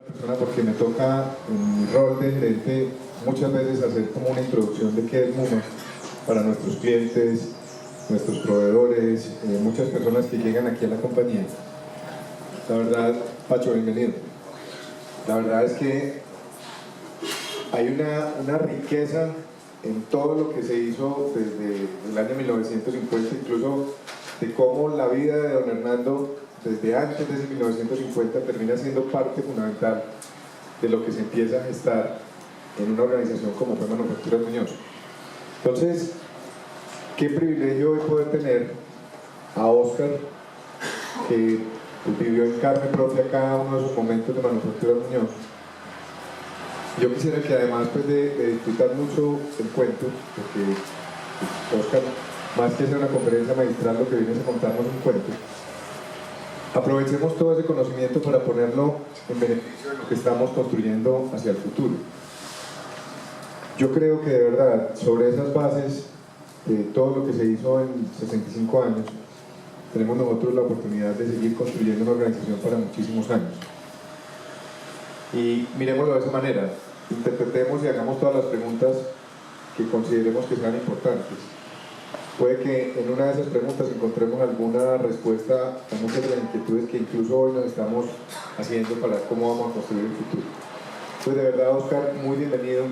Persona porque me toca en mi rol de gerente muchas veces hacer como una introducción de qué es MUMA para nuestros clientes, nuestros proveedores, muchas personas que llegan aquí a la compañía. La verdad, Pacho, bienvenido. La verdad es que hay una riqueza en todo lo que se hizo desde el año 1950, incluso de cómo la vida de don Hernando desde antes de ese 1950 termina siendo parte fundamental de lo que se empieza a gestar en una organización como fue Manufacturas Muñoz. Entonces, qué privilegio hoy poder tener a Óscar, que vivió en carne propia cada uno de esos momentos de Manufacturas Muñoz. Yo quisiera que además pues, de disfrutar mucho el cuento, porque pues, Óscar, más que hacer una conferencia magistral, lo que viene es a contarnos un cuento, aprovechemos todo ese conocimiento para ponerlo en beneficio de lo que estamos construyendo hacia el futuro. Yo creo que de verdad, sobre esas bases de todo lo que se hizo en 65 años, tenemos nosotros la oportunidad de seguir construyendo una organización para muchísimos años. Y miremoslo de esa manera, interpretemos y hagamos todas las preguntas que consideremos que sean importantes. Puede que en una de esas preguntas encontremos alguna respuesta a muchas de las inquietudes que incluso hoy nos estamos haciendo para cómo vamos a construir el futuro. Pues de verdad, Óscar, muy bienvenido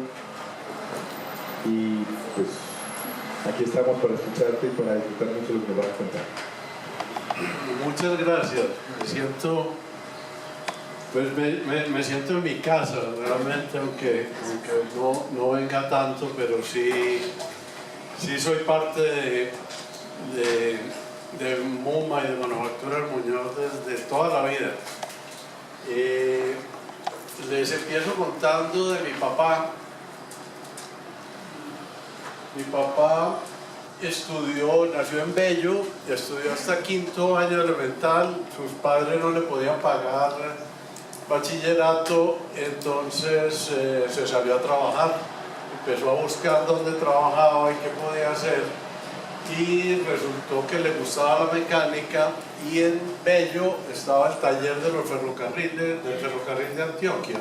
y pues aquí estamos para escucharte y para disfrutar mucho lo que nos vas a contar. Muchas gracias. Me siento en mi casa realmente, aunque no venga tanto, pero sí soy parte de MUMA y de Manufacturas Muñoz desde toda la vida. Les empiezo contando de mi papá. Mi papá nació en Bello, estudió hasta quinto año elemental. Sus padres no le podían pagar bachillerato, entonces se salió a trabajar. Empezó a buscar dónde trabajaba y qué podía hacer, y resultó que le gustaba la mecánica, y en Bello estaba el taller de los ferrocarriles, del ferrocarril de Antioquia.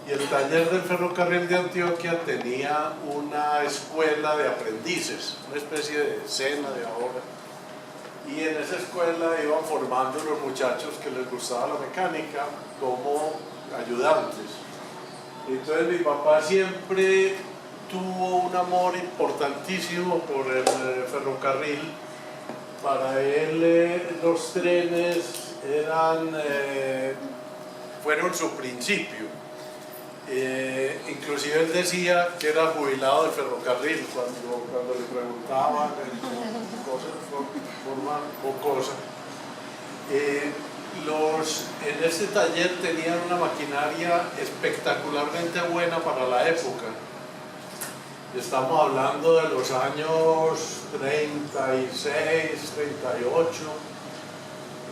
Y el taller del ferrocarril de Antioquia tenía una escuela de aprendices, una especie de escena de ahora. Y en esa escuela iban formando los muchachos que les gustaba la mecánica como ayudantes. Entonces mi papá siempre tuvo un amor importantísimo por el ferrocarril. Para él los trenes fueron su principio. Inclusive él decía que era jubilado del ferrocarril cuando le preguntaban cosas de forma jocosa. En este taller tenían una maquinaria espectacularmente buena para la época. Estamos hablando de los años 36, 38,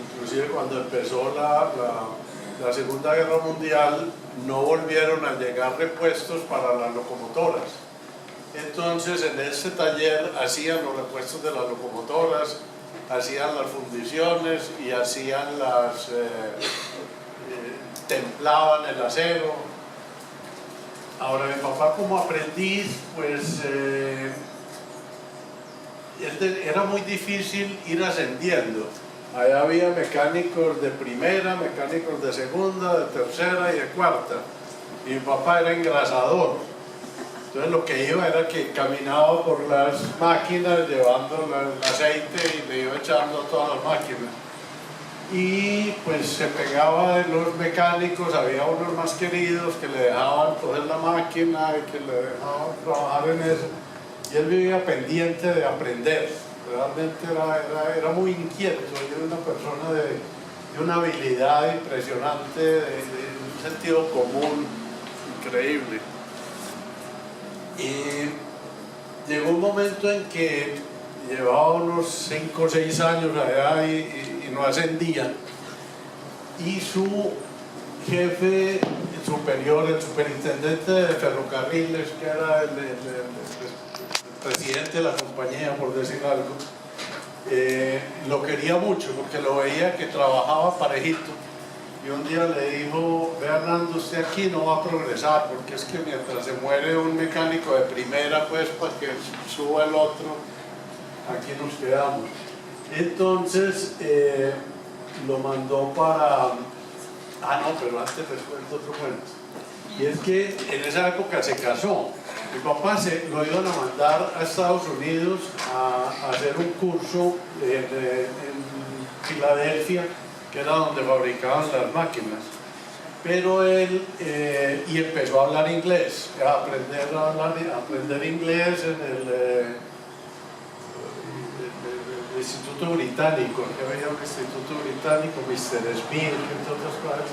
inclusive cuando empezó la Segunda Guerra Mundial, no volvieron a llegar repuestos para las locomotoras. Entonces en este taller hacían los repuestos de las locomotoras, hacían las fundiciones y templaban el acero. Ahora mi papá como aprendiz, pues era muy difícil ir ascendiendo. Allá había mecánicos de primera, mecánicos de segunda, de tercera y de cuarta. Y mi papá era engrasador. Entonces lo que iba era que caminaba por las máquinas llevando el aceite y le iba echando a todas las máquinas. Y pues se pegaba de los mecánicos, había unos más queridos que le dejaban coger la máquina y que le dejaban trabajar en eso. Y él vivía pendiente de aprender. Realmente era muy inquieto, era una persona de una habilidad impresionante, de un sentido común increíble. Y llegó un momento en que llevaba unos 5 o 6 años allá y no ascendía, y su jefe superior, el superintendente de ferrocarriles, que era el presidente de la compañía, por decir algo, lo quería mucho porque lo veía que trabajaba parejito y un día le dijo: ve, Hernando, usted aquí no va a progresar, porque es que mientras se muere un mecánico de primera, pues para que suba el otro, aquí nos quedamos. Entonces lo mandó para... Ah, no, pero antes les cuento otro cuento. Y es que en esa época se casó. Mi papá lo iban a mandar a Estados Unidos a hacer un curso en Filadelfia, que era donde fabricaban las máquinas. Pero él, y empezó a hablar inglés, a aprender inglés en el Instituto Británico, que había un Instituto Británico, Mr. Smith, entre otras cosas,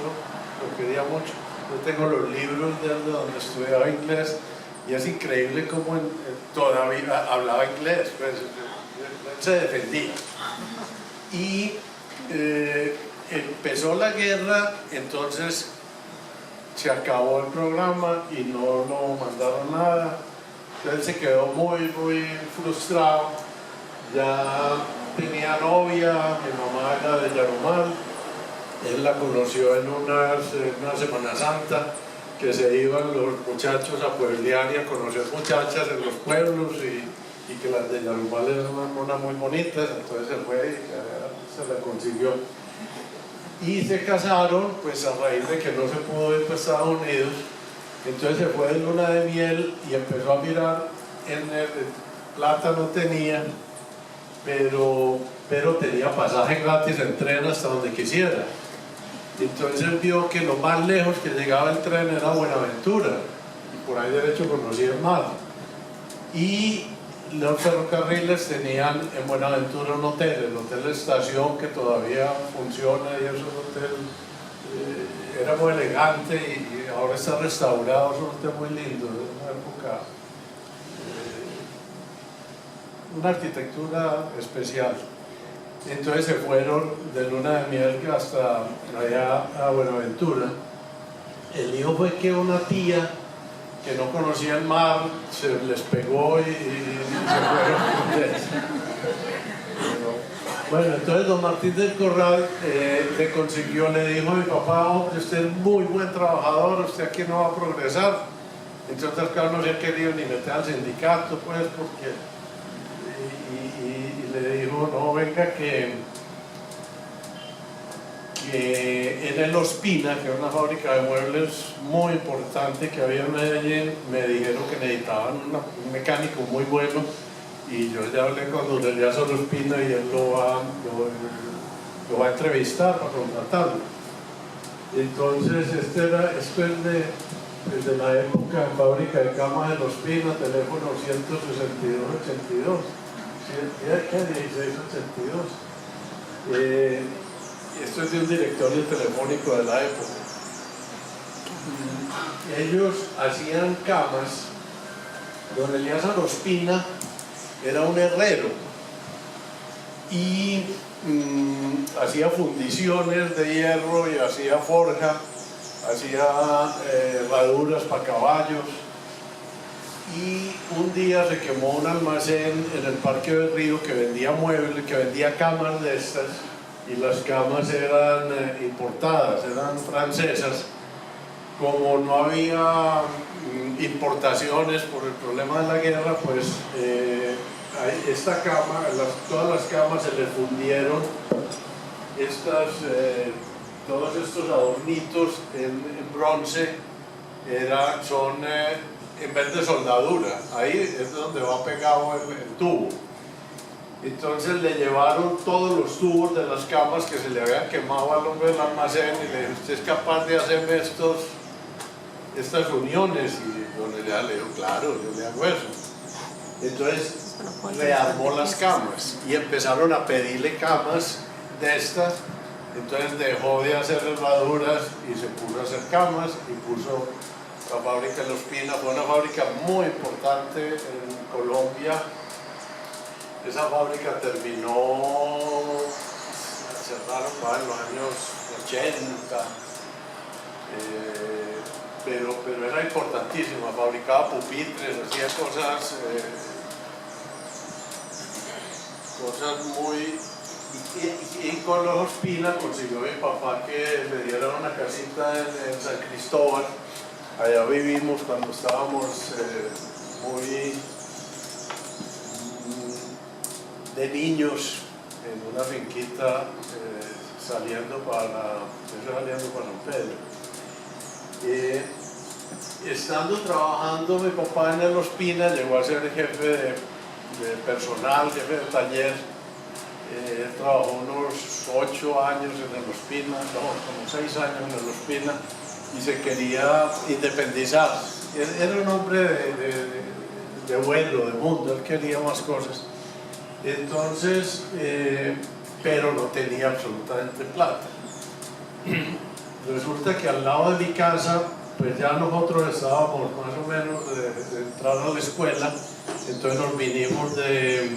lo quería mucho. Yo tengo los libros de donde estudiaba inglés, y es increíble cómo todavía hablaba inglés, pues, se defendía. Y empezó la guerra, entonces se acabó el programa y no lo mandaron nada. Entonces se quedó muy frustrado. Ya tenía novia, mi mamá era de Yarumal, él la conoció en una Semana Santa, que se iban los muchachos a pueblear y a conocer muchachas en los pueblos, y que las de Yarumal eran unas muy bonitas, entonces se fue y se la consiguió. Y se casaron, pues a raíz de que no se pudo ir para Estados Unidos, entonces se fue de luna de miel y empezó a mirar, plata no tenía, pero tenía pasaje gratis en tren hasta donde quisiera. Entonces vio que lo más lejos que llegaba el tren era Buenaventura, y por ahí derecho conocía el mar. Y los ferrocarriles tenían en Buenaventura un hotel, el Hotel Estación, que todavía funciona, y es un hotel, era muy elegante, y ahora está restaurado, es un hotel muy lindo, de una época, una arquitectura especial. Entonces se fueron de luna de miel hasta allá a Buenaventura. El lío fue que una tía que no conocía el mar se les pegó y se fueron. Bueno, entonces don Martín del Corral le dijo a mi papá: hombre, usted es muy buen trabajador, usted aquí no va a progresar. Entonces, claro, no se ha querido ni meter al sindicato, pues, porque... Y le dijo: no, venga, que en el Ospina, que es una fábrica de muebles muy importante que había en Medellín, me dijeron que necesitaban un mecánico muy bueno, y yo ya hablé con don Eliazar Ospina y él lo va a entrevistar para contratarlo. Entonces esto es desde la época de fábrica de camas de Ospina, teléfono 16282. ¿Qué? 1682. Esto es de un directorio telefónico de la época. Ellos hacían camas. Don Eliazar Ospina era un herrero y hacía fundiciones de hierro y hacía forja, hacía herraduras para caballos. Y un día se quemó un almacén en el Parque del Río que vendía muebles, que vendía camas de estas, y las camas eran importadas, eran francesas. Como no había importaciones por el problema de la guerra, pues esta cama, todas las camas se le fundieron todos estos adornitos en bronce, son en vez de soldadura, ahí es donde va pegado el tubo. Entonces le llevaron todos los tubos de las camas que se le habían quemado al hombre del almacén, y le dijo: ¿usted es capaz de hacerme estas uniones? Y don Eliazar le dijo: claro, yo le hago eso. Entonces rearmó las camas y empezaron a pedirle camas de estas. Entonces dejó de hacer herraduras y se puso a hacer camas, y puso la fábrica de Ospina. Fue una fábrica muy importante en Colombia. Esa fábrica terminó, cerraron en los años 80, pero era importantísima, fabricaba pupitres, hacía cosas Y con los Ospina consiguió mi papá que le dieran una casita en San Cristóbal. Allá vivimos cuando estábamos muy de niños en una finquita saliendo para San Pedro. Estando trabajando mi papá en el Ospina, llegó a ser jefe de personal, jefe de taller. Trabajó unos 8 años en el Ospina, no, como 6 años en el Ospina, y se quería independizar. Era un hombre de vuelo, de mundo, él quería más cosas. Entonces, pero no tenía absolutamente plata. Resulta que al lado de mi casa, pues ya nosotros estábamos más o menos de entrar a la escuela, entonces nos vinimos de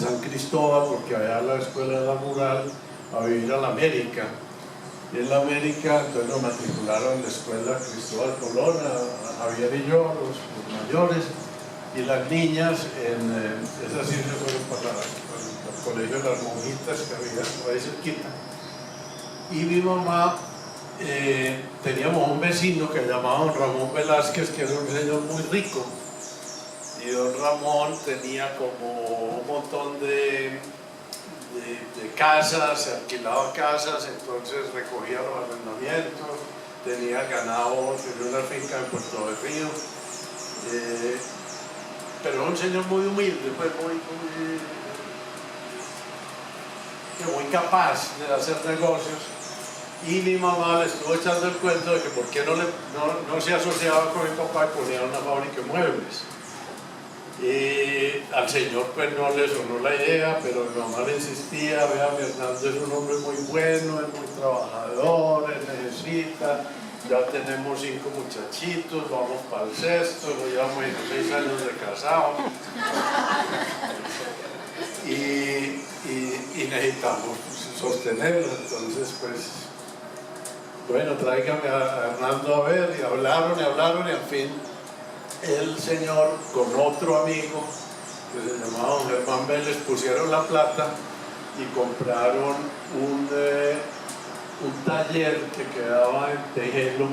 San Cristóbal, porque allá la escuela era rural, a vivir a la América. Y en la América, entonces nos matricularon en la escuela Cristóbal Colón, a Javier y yo, los mayores, y las niñas, esas sí se fueron para el colegio de las monjitas que había por ahí cerquita. Y mi mamá, teníamos un vecino que llamaban Ramón Velázquez, que era un señor muy rico. Y don Ramón tenía como un montón de casas, se alquilaba casas, entonces recogía los arrendamientos, tenía ganado, tenía una finca en Puerto del Río. Pero era un señor muy humilde, pues muy capaz de hacer negocios. Y mi mamá le estuvo echando el cuento de que por qué no se asociaba con mi papá y ponía una fábrica de muebles. Y al señor pues no le sonó la idea, pero mi mamá le insistía: vea, mi Hernando es un hombre muy bueno, es muy trabajador, él necesita, ya tenemos 5 muchachitos, vamos para el 6º, llevamos 6 años de casado y necesitamos sostenerlo. Entonces pues, bueno, tráigame a Hernando a ver, y hablaron y al fin el señor con otro amigo que se llamaba don Germán Vélez pusieron la plata y compraron un taller que quedaba en Tejelo,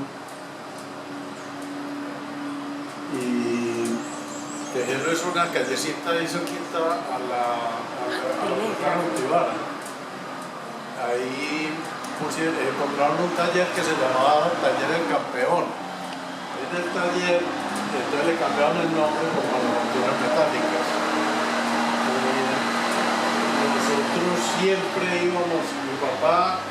y Tejelo es una callecita ahí cerquita a la Nutibara. Ahí compraron un taller que se llamaba Taller El Campeón. En el taller, entonces le cambiaron el nombre por Manufacturas Metálicas. Nosotros siempre íbamos, mi papá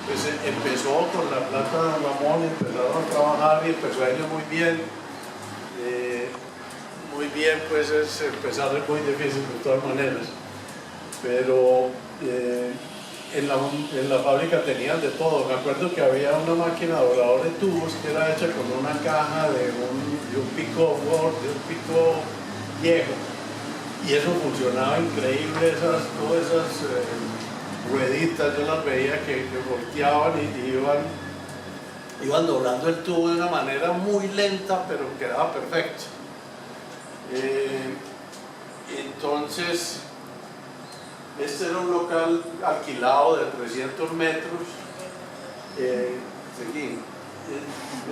pues empezó con la plata de don Ramón, empezaron a trabajar y empezó a irle muy bien. Muy bien, pues empezar es muy difícil de todas maneras, pero en la fábrica tenían de todo. Me acuerdo que había una máquina doradora de tubos que era hecha con una caja de un pico Ford, de un pico viejo, y eso funcionaba increíble. Todas esas rueditas yo las veía que volteaban y iban doblando el tubo de una manera muy lenta, pero quedaba perfecto. Entonces, este era un local alquilado de 300 metros.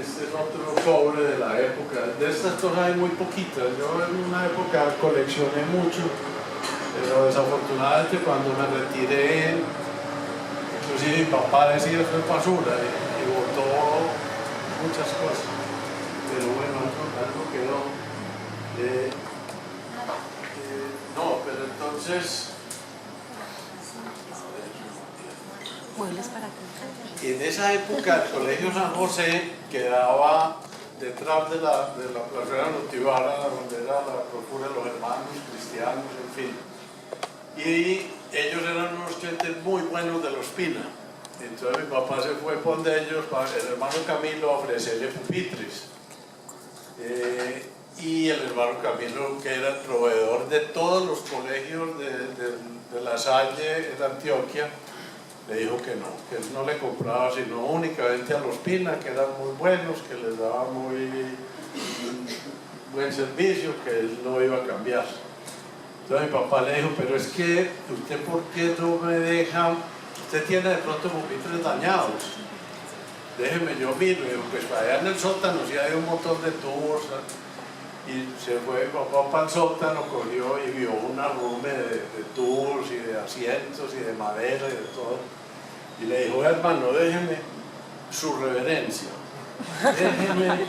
Este es otro cobre de la época. De estas cosas hay muy poquitas. Yo en una época coleccioné mucho, pero desafortunadamente cuando me retiré, inclusive mi papá decía esto es basura y botó muchas cosas. Pero bueno, algo quedó. No, pero entonces en esa época el Colegio San José quedaba detrás de la plaza Nutibara, donde era la procura de los hermanos cristianos, en fin. Y ellos eran unos clientes muy buenos de los Ospina. Entonces mi papá se fue con ellos, el hermano Camilo, a ofrecerle pupitres. Y el hermano Camilo, que era el proveedor de todos los colegios de La Salle en Antioquia, le dijo que él no le compraba sino únicamente a los Ospina, que eran muy buenos, que les daba muy buen servicio, que él no iba a cambiar. Entonces mi papá le dijo, pero es que usted ¿por qué no me deja? Usted tiene de pronto pupitres dañados. Déjeme, yo miro. Y digo, pues allá en el sótano sí hay un montón de tubos. Y se fue mi papá para el sótano, cogió y vio un arrume de tubos y de asientos y de madera y de todo. Y le dijo, hermano, déjeme su reverencia. Déjeme,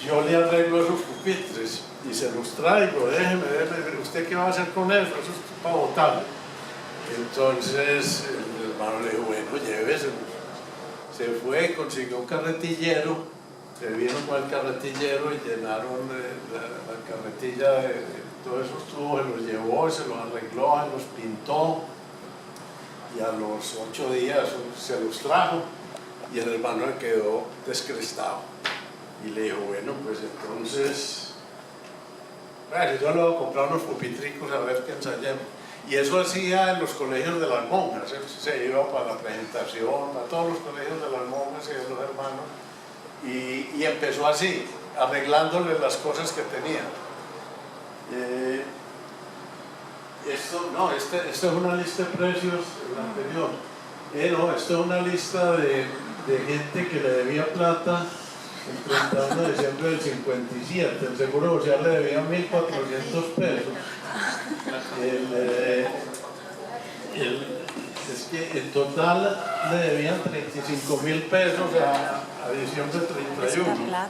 yo le arreglo esos pupitres y se los traigo, déjeme, ¿usted qué va a hacer con eso? Eso es para botarlo. Entonces el hermano le dijo, bueno, lléveselo. Se fue, consiguió un carretillero, se vino con el carretillero y llenaron la carretilla de todos esos tubos, se los llevó, se los arregló, se los pintó y a los 8 días se los trajo y el hermano le quedó descrestado y le dijo, bueno, pues entonces, bueno, yo le voy a comprar unos pupitricos a ver qué ensayemos. Y eso hacía en los colegios de las monjas, se iba para la presentación, a todos los colegios de las monjas y de los hermanos, y empezó así, arreglándole las cosas que tenía. Esta es una lista de precios, la anterior. No, esta es una lista de gente que le debía plata el 31 de diciembre del 57. El Seguro Social le debía 1.400 pesos. Es que en total le debían 35.000 pesos a diciembre 31.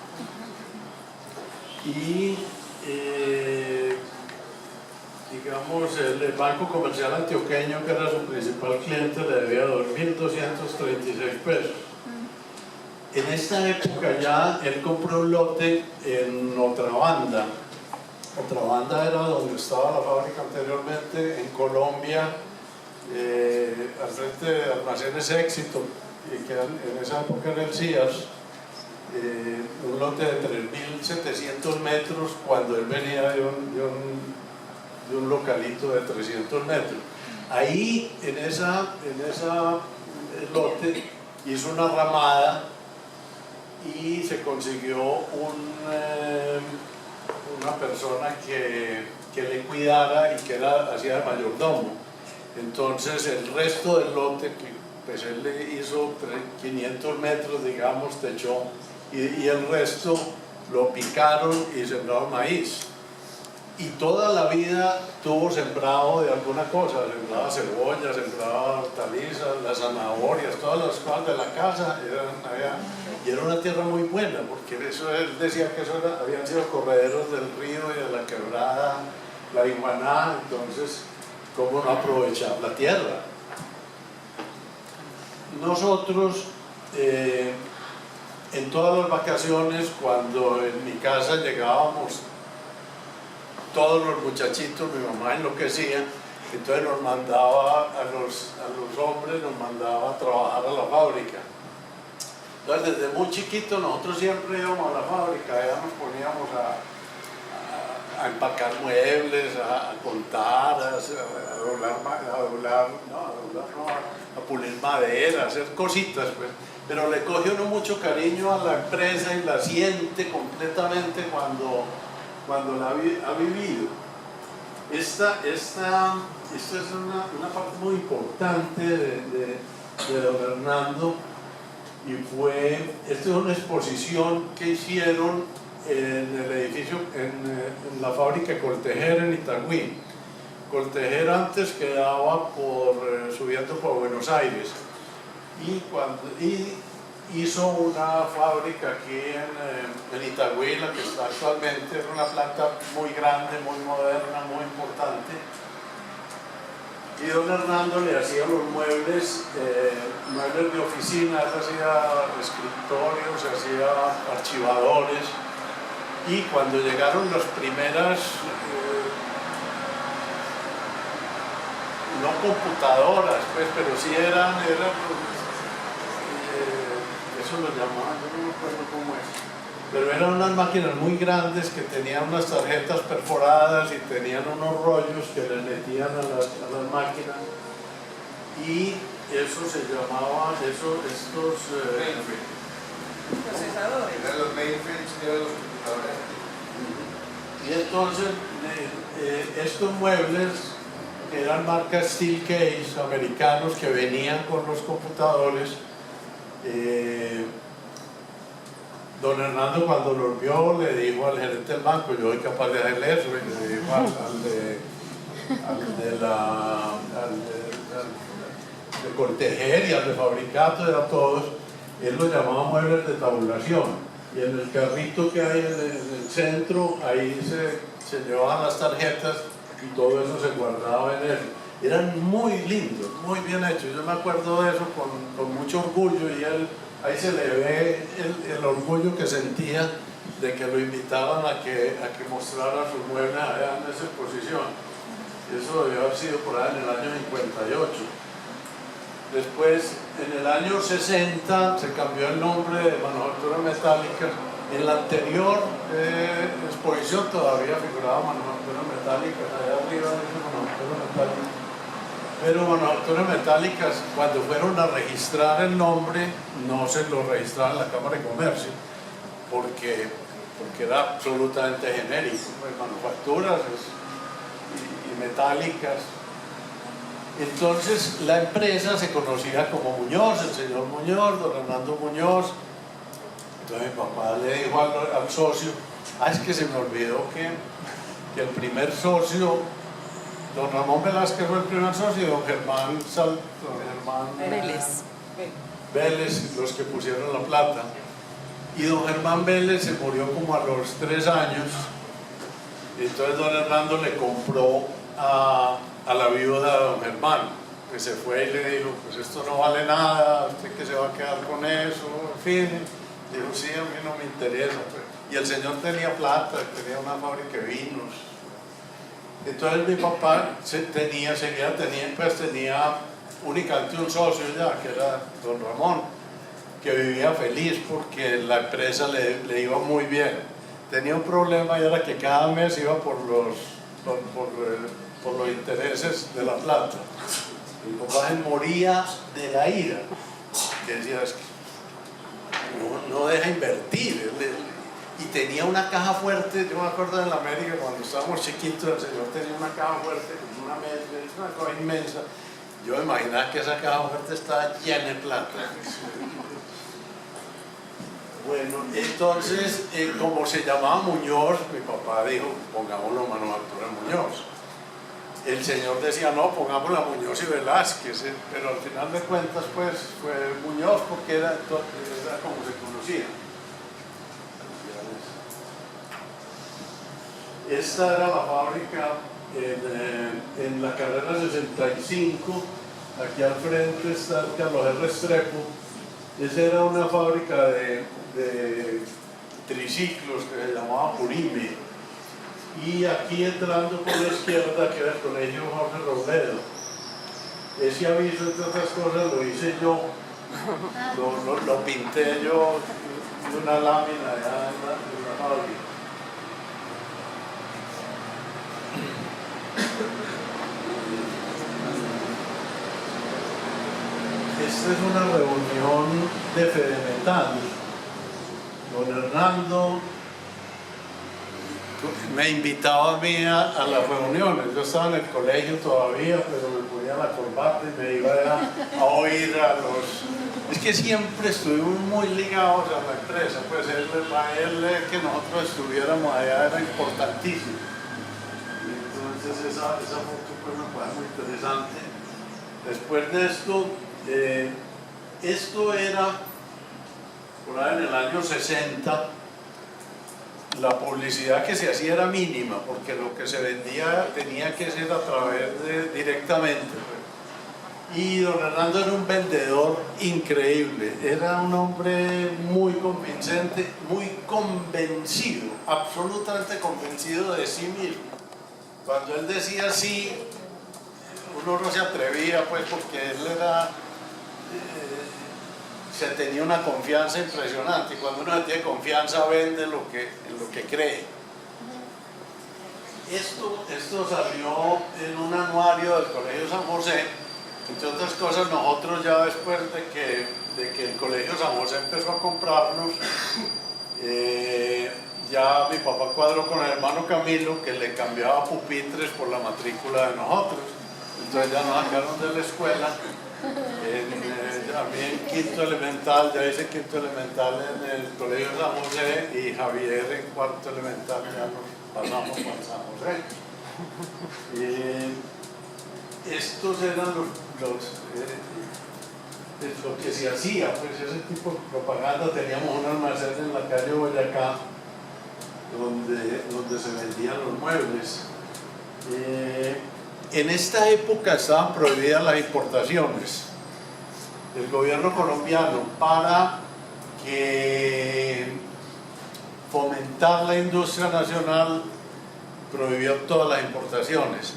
Y digamos, el Banco Comercial Antioqueño, que era su principal cliente, le debía 2.236 pesos. En esta época ya él compró un lote en Otra Banda. Otra Banda era donde estaba la fábrica anteriormente, en Colombia, al frente de Almacenes Éxito, que en esa época era el CIAS, un lote de 3.700 metros cuando él venía de un localito de 300 metros. Ahí, en esa lote, hizo una ramada y se consiguió una persona que le cuidara y que hacía de mayordomo. Entonces el resto del lote, pues él le hizo 500 metros, digamos, techó, y el resto lo picaron y sembraron maíz. Y toda la vida tuvo sembrado de alguna cosa, sembraba cebolla, sembraba hortalizas, las zanahorias, todas las cosas de la casa y era una tierra muy buena, porque él decía que habían sido correderos del río y de la quebrada, la Iguaná, entonces, ¿cómo no aprovechar la tierra? Nosotros, en todas las vacaciones, cuando en mi casa llegábamos, todos los muchachitos, mi mamá enloquecía, entonces nos mandaba a los hombres, nos mandaba a trabajar a la fábrica. Entonces desde muy chiquito nosotros siempre íbamos a la fábrica, ya nos poníamos a empacar muebles, a contar, a pulir madera, a hacer cositas, pues. Pero le coge uno mucho cariño a la empresa y la siente completamente cuando la ha vivido. Esta es una parte muy importante de don Hernando, y esta es una exposición que hicieron en el edificio, en la fábrica Coltejera en Itagüí. Coltejera antes quedaba subiendo por Buenos Aires, y hizo una fábrica aquí en Itagüí, la que está actualmente, es una planta muy grande, muy moderna, muy importante. Y don Hernando le hacía los muebles de oficina, él hacía escritorios, hacía archivadores, y cuando llegaron las primeras, no computadoras, pues, pero sí eran eso lo llamaban, yo no me acuerdo cómo es, pero eran unas máquinas muy grandes que tenían unas tarjetas perforadas y tenían unos rollos que le metían a las máquinas, y eso se llamaba, estos procesadores. Eran los mainframes, que eran los computadores. Y entonces estos muebles que eran marca Steelcase americanos que venían con los computadores, don Hernando cuando los vio le dijo al gerente del banco: yo soy capaz de hacer eso, y le dijo de Cortejer y al de Fabricato y a todos, él los llamaba muebles de tabulación. Y en el carrito que hay en el centro, ahí se llevaban las tarjetas y todo eso se guardaba en él. Eran muy lindos, muy bien hechos. Yo me acuerdo de eso con mucho orgullo, y él, ahí se le ve el orgullo que sentía de que lo invitaban a que mostrara sus muebles allá en esa exposición. Eso debió haber sido por ahí en el año 58. Después, en el año 60, se cambió el nombre de Manufacturas Metálicas. En la anterior exposición todavía figuraba Manufacturas Metálicas, allá arriba dice Manufacturas Metálicas. Pero Manufacturas Metálicas, cuando fueron a registrar el nombre, no se lo registraron en la Cámara de Comercio, porque era absolutamente genérico. Pues, manufacturas y metálicas. Entonces la empresa se conocía como Muñoz, el señor Muñoz, don Hernando Muñoz. Entonces mi papá le dijo al socio: es que se me olvidó que el primer socio, don Ramón Velázquez fue el primer socio, y don Germán Vélez, los que pusieron la plata. Y don Germán Vélez se murió como a los 3 años. Entonces don Hernando le compró a la viuda de don Germán, que se fue y le dijo: pues esto no vale nada, usted que se va a quedar con eso, en fin. Dijo: sí, a mí no me interesa. Y el señor tenía plata, tenía una fábrica de vinos. Entonces mi papá tenía únicamente un socio ya, que era don Ramón, que vivía feliz porque la empresa le iba muy bien. Tenía un problema, y era que cada mes iba por los intereses de la plata. Mi papá se moría de la ira, que decía: es que no deja invertir. Y tenía una caja fuerte. Yo me acuerdo en la América, cuando estábamos chiquitos, el señor tenía una caja fuerte con una mesa, una cosa inmensa. Yo me imaginaba que esa caja fuerte estaba llena de plata. Bueno, entonces, como se llamaba Muñoz, mi papá dijo: pongámoslo Manufactura Muñoz. El señor decía: no, pongámoslo a Muñoz y Velázquez, pero al final de cuentas pues fue Muñoz, porque era como se conocía. Esta era la fábrica en la carrera 65, aquí al frente está el Carlos R. Restrepo. Esa era una fábrica de triciclos que se llamaba Purime. Y aquí entrando por la izquierda queda el colegio Jorge Robledo. Ese aviso, entre otras cosas, lo hice yo, lo pinté yo de una lámina allá en la fábrica. Esta es una reunión de Fedemetal. Don Hernando me invitaba a mí a las reuniones. Yo estaba en el colegio todavía, pero me ponía la corbata y me iba a oír a los... Es que siempre estuvimos muy ligados a la empresa, pues para él que nosotros estuviéramos allá era importantísimo. Y entonces esa foto pues me parece muy interesante. Después de esto era, por ahí en el año 60, la publicidad que se hacía era mínima, porque lo que se vendía tenía que ser a través directamente. Y don Hernando era un vendedor increíble, era un hombre muy convincente, muy convencido, absolutamente convencido de sí mismo. Cuando él decía sí, uno no se atrevía, pues, porque él era... se tenía una confianza impresionante, y cuando uno tiene confianza vende en lo que cree. Esto salió en un anuario del Colegio San José. Entre otras cosas, nosotros ya después de que el Colegio San José empezó a comprarnos, ya mi papá cuadró con el hermano Camilo que le cambiaba pupitres por la matrícula de nosotros. Entonces ya nos sacaron de la escuela. A mí en quinto elemental, ya hice quinto elemental en el Colegio San José, y Javier en cuarto elemental ya nos pasamos con San José. Estos eran lo que se hacía, pues ese tipo de propaganda. Teníamos un almacén en la calle Boyacá donde se vendían los muebles. En esta época estaban prohibidas las importaciones. El gobierno colombiano, para fomentar la industria nacional, prohibió todas las importaciones.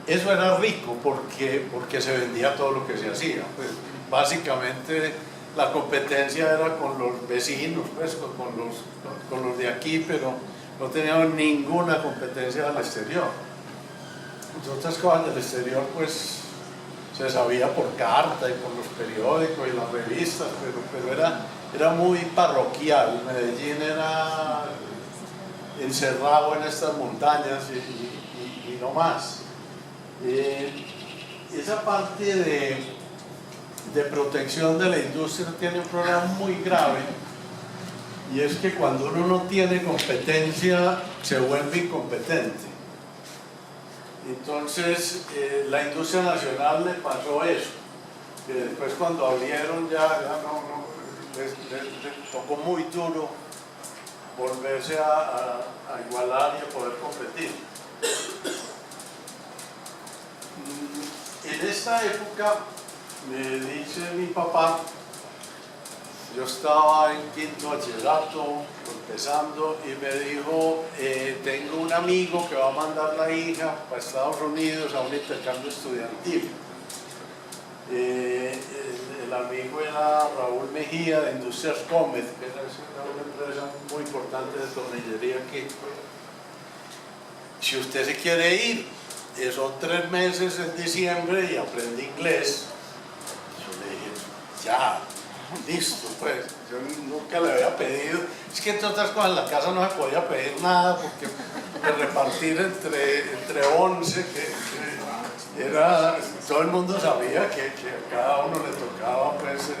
Eso era rico porque se vendía todo lo que se hacía. Pues, básicamente la competencia era con los vecinos, pues, con los de aquí, pero no teníamos ninguna competencia al exterior. Otras cosas del exterior pues se sabía por carta y por los periódicos y las revistas, pero era muy parroquial. Medellín era encerrado en estas montañas y no más. Esa parte de protección de la industria tiene un problema muy grave, y es que cuando uno no tiene competencia se vuelve incompetente. Entonces la industria nacional le pasó eso, que después cuando abrieron ya les tocó muy duro volverse a igualar y a poder competir. En esta época, me dice mi papá, yo estaba en quinto bachillerato, empezando, y me dijo, tengo un amigo que va a mandar la hija para Estados Unidos a un intercambio estudiantil. El amigo era Raúl Mejía de Industrias Gómez, que es una empresa muy importante de tornillería aquí. Si usted se quiere ir, son 3 meses en diciembre y aprende inglés. Yo le dije, ya, listo, pues. Yo nunca le había pedido. Es que entre otras cosas en la casa no se podía pedir nada, porque repartir entre 11, que era, todo el mundo sabía que a cada uno le tocaba pues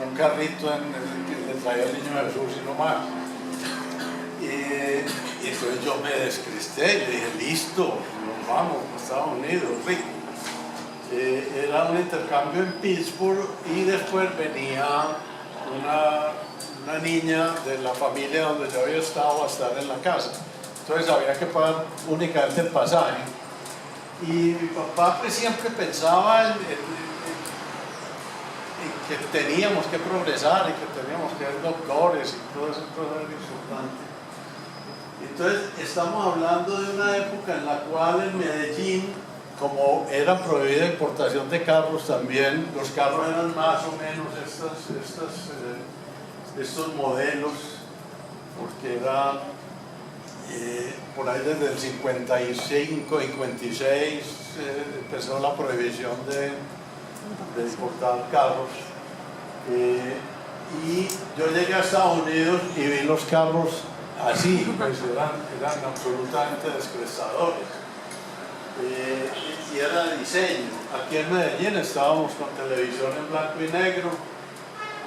un carrito que le traía el niño Jesús y no más. Y entonces yo me descristé y le dije, listo, nos vamos a Estados Unidos, rico. Era un intercambio en Pittsburgh, y después venía una niña de la familia donde yo había estado a estar en la casa. Entonces había que pagar únicamente el pasaje. Y mi papá pues siempre pensaba en que teníamos que progresar y que teníamos que ser doctores y todo eso era importante. Entonces estamos hablando de una época en la cual en Medellín, como era prohibida importación de carros también, los carros eran más o menos estos modelos, porque era por ahí desde el 55, 56 empezó la prohibición de importar carros. Y yo llegué a Estados Unidos y vi los carros así, pues eran absolutamente descrestadores. Y era de diseño. Aquí en Medellín estábamos con televisión en blanco y negro,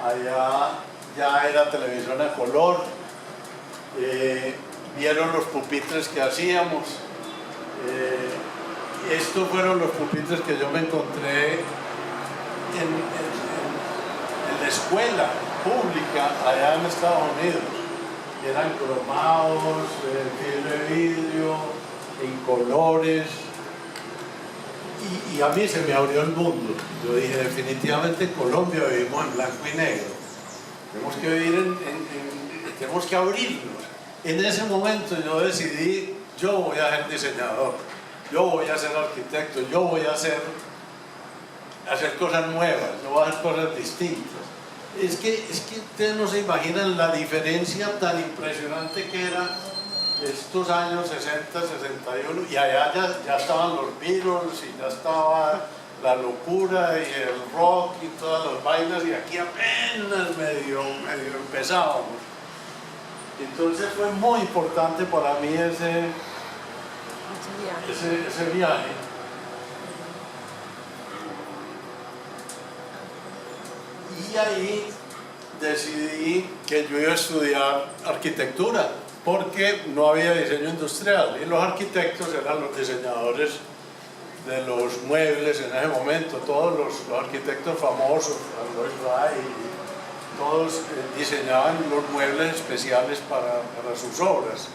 allá ya era televisión a color. Vieron los pupitres que hacíamos. Estos fueron los pupitres que yo me encontré en la escuela pública allá en Estados Unidos. Eran cromados, fibra de vidrio, en colores. Y a mí se me abrió el mundo. Yo dije, definitivamente en Colombia vivimos en blanco y negro. Tenemos que vivir tenemos que abrirnos. En ese momento yo decidí, yo voy a ser diseñador, yo voy a ser arquitecto, yo voy a hacer cosas nuevas, yo voy a hacer cosas distintas. Es que ustedes no se imaginan la diferencia tan impresionante que era estos años 60, 61, y allá ya estaban los Beatles y ya estaba la locura y el rock y todas las vainas, y aquí apenas medio empezábamos. Entonces fue muy importante para mí ese viaje. Y ahí decidí que yo iba a estudiar arquitectura, porque no había diseño industrial y los arquitectos eran los diseñadores de los muebles en ese momento. Todos los arquitectos famosos, Alois Ray, todos diseñaban los muebles especiales para sus obras.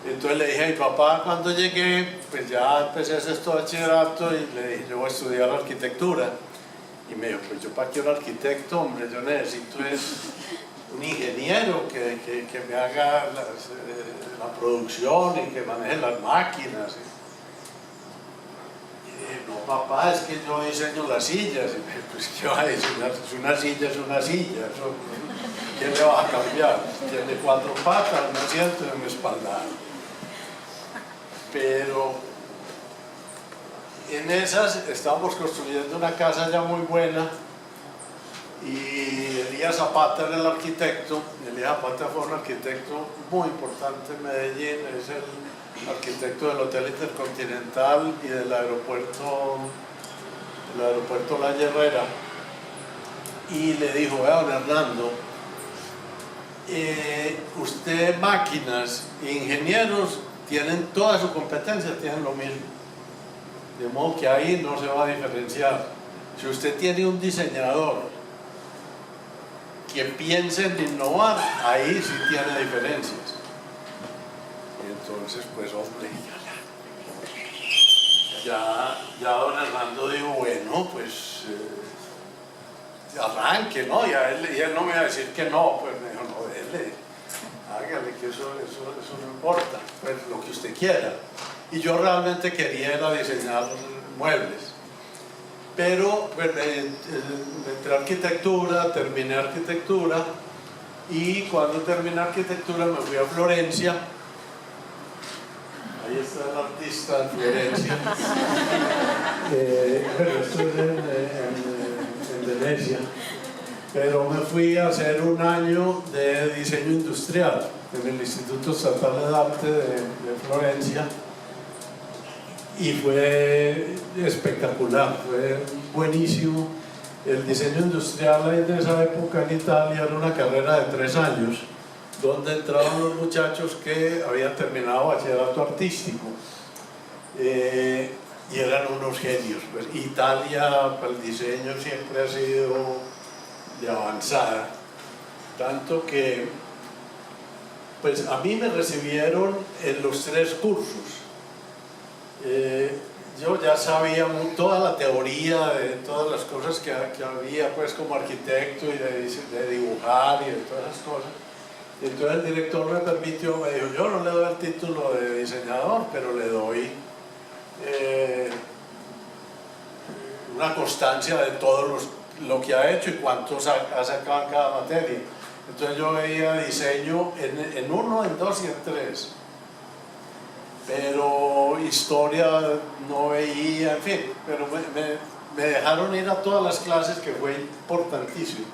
Entonces le dije a mi papá cuando llegué, pues ya empecé a hacer esto de bachillerato, y le dije, yo voy a estudiar arquitectura. Y me dijo, pues yo para qué un arquitecto, hombre, yo necesito un ingeniero que me haga la producción y que maneje las máquinas. Y dije, no papá, es que yo diseño las sillas. Y me dijo, pues ¿qué va a diseñar? Si una silla es una silla, eso, ¿quién le va a cambiar? Tiene 4 patas, un asiento y un espaldar. Pero en esas estábamos construyendo una casa ya muy buena y Elías Zapata era el arquitecto. Elías Zapata fue un arquitecto muy importante en Medellín, es el arquitecto del Hotel Intercontinental y del aeropuerto La Herrera. Y le dijo, vea, don Hernando, usted máquinas e ingenieros tienen toda su competencia, tienen lo mismo. De modo que ahí no se va a diferenciar. Si usted tiene un diseñador que piense en innovar, ahí sí tiene diferencias. Y entonces, pues hombre, ya don Hernando dijo, bueno, pues arranque, ¿no? Y él no me iba a decir que no, pues me dijo, no, dele, hágale, que eso no importa, pues lo que usted quiera. Y yo realmente quería era diseñar muebles. Pero pues, entré a arquitectura, terminé arquitectura, y cuando terminé arquitectura me fui a Florencia. Ahí está el artista en Florencia. Pero esto es en Venecia. Pero me fui a hacer un año de diseño industrial en el Instituto Estatal de Arte de Florencia. Y fue espectacular, fue buenísimo. El diseño industrial en esa época en Italia era una carrera de 3 años, donde entraban los muchachos que habían terminado bachillerato artístico, y eran unos genios. Pues Italia para el diseño siempre ha sido de avanzada, tanto que pues a mí me recibieron en los 3 cursos. Yo ya sabía toda la teoría de todas las cosas que había pues como arquitecto, y de dibujar y de todas esas cosas. Y entonces el director me permitió, me dijo, yo no le doy el título de diseñador, pero le doy una constancia de todo lo que ha hecho y cuánto ha sacado en cada materia. Entonces yo veía diseño en 1, en 2 y en 3. Pero historia no veía, en fin, pero me dejaron ir a todas las clases, que fue importantísimo.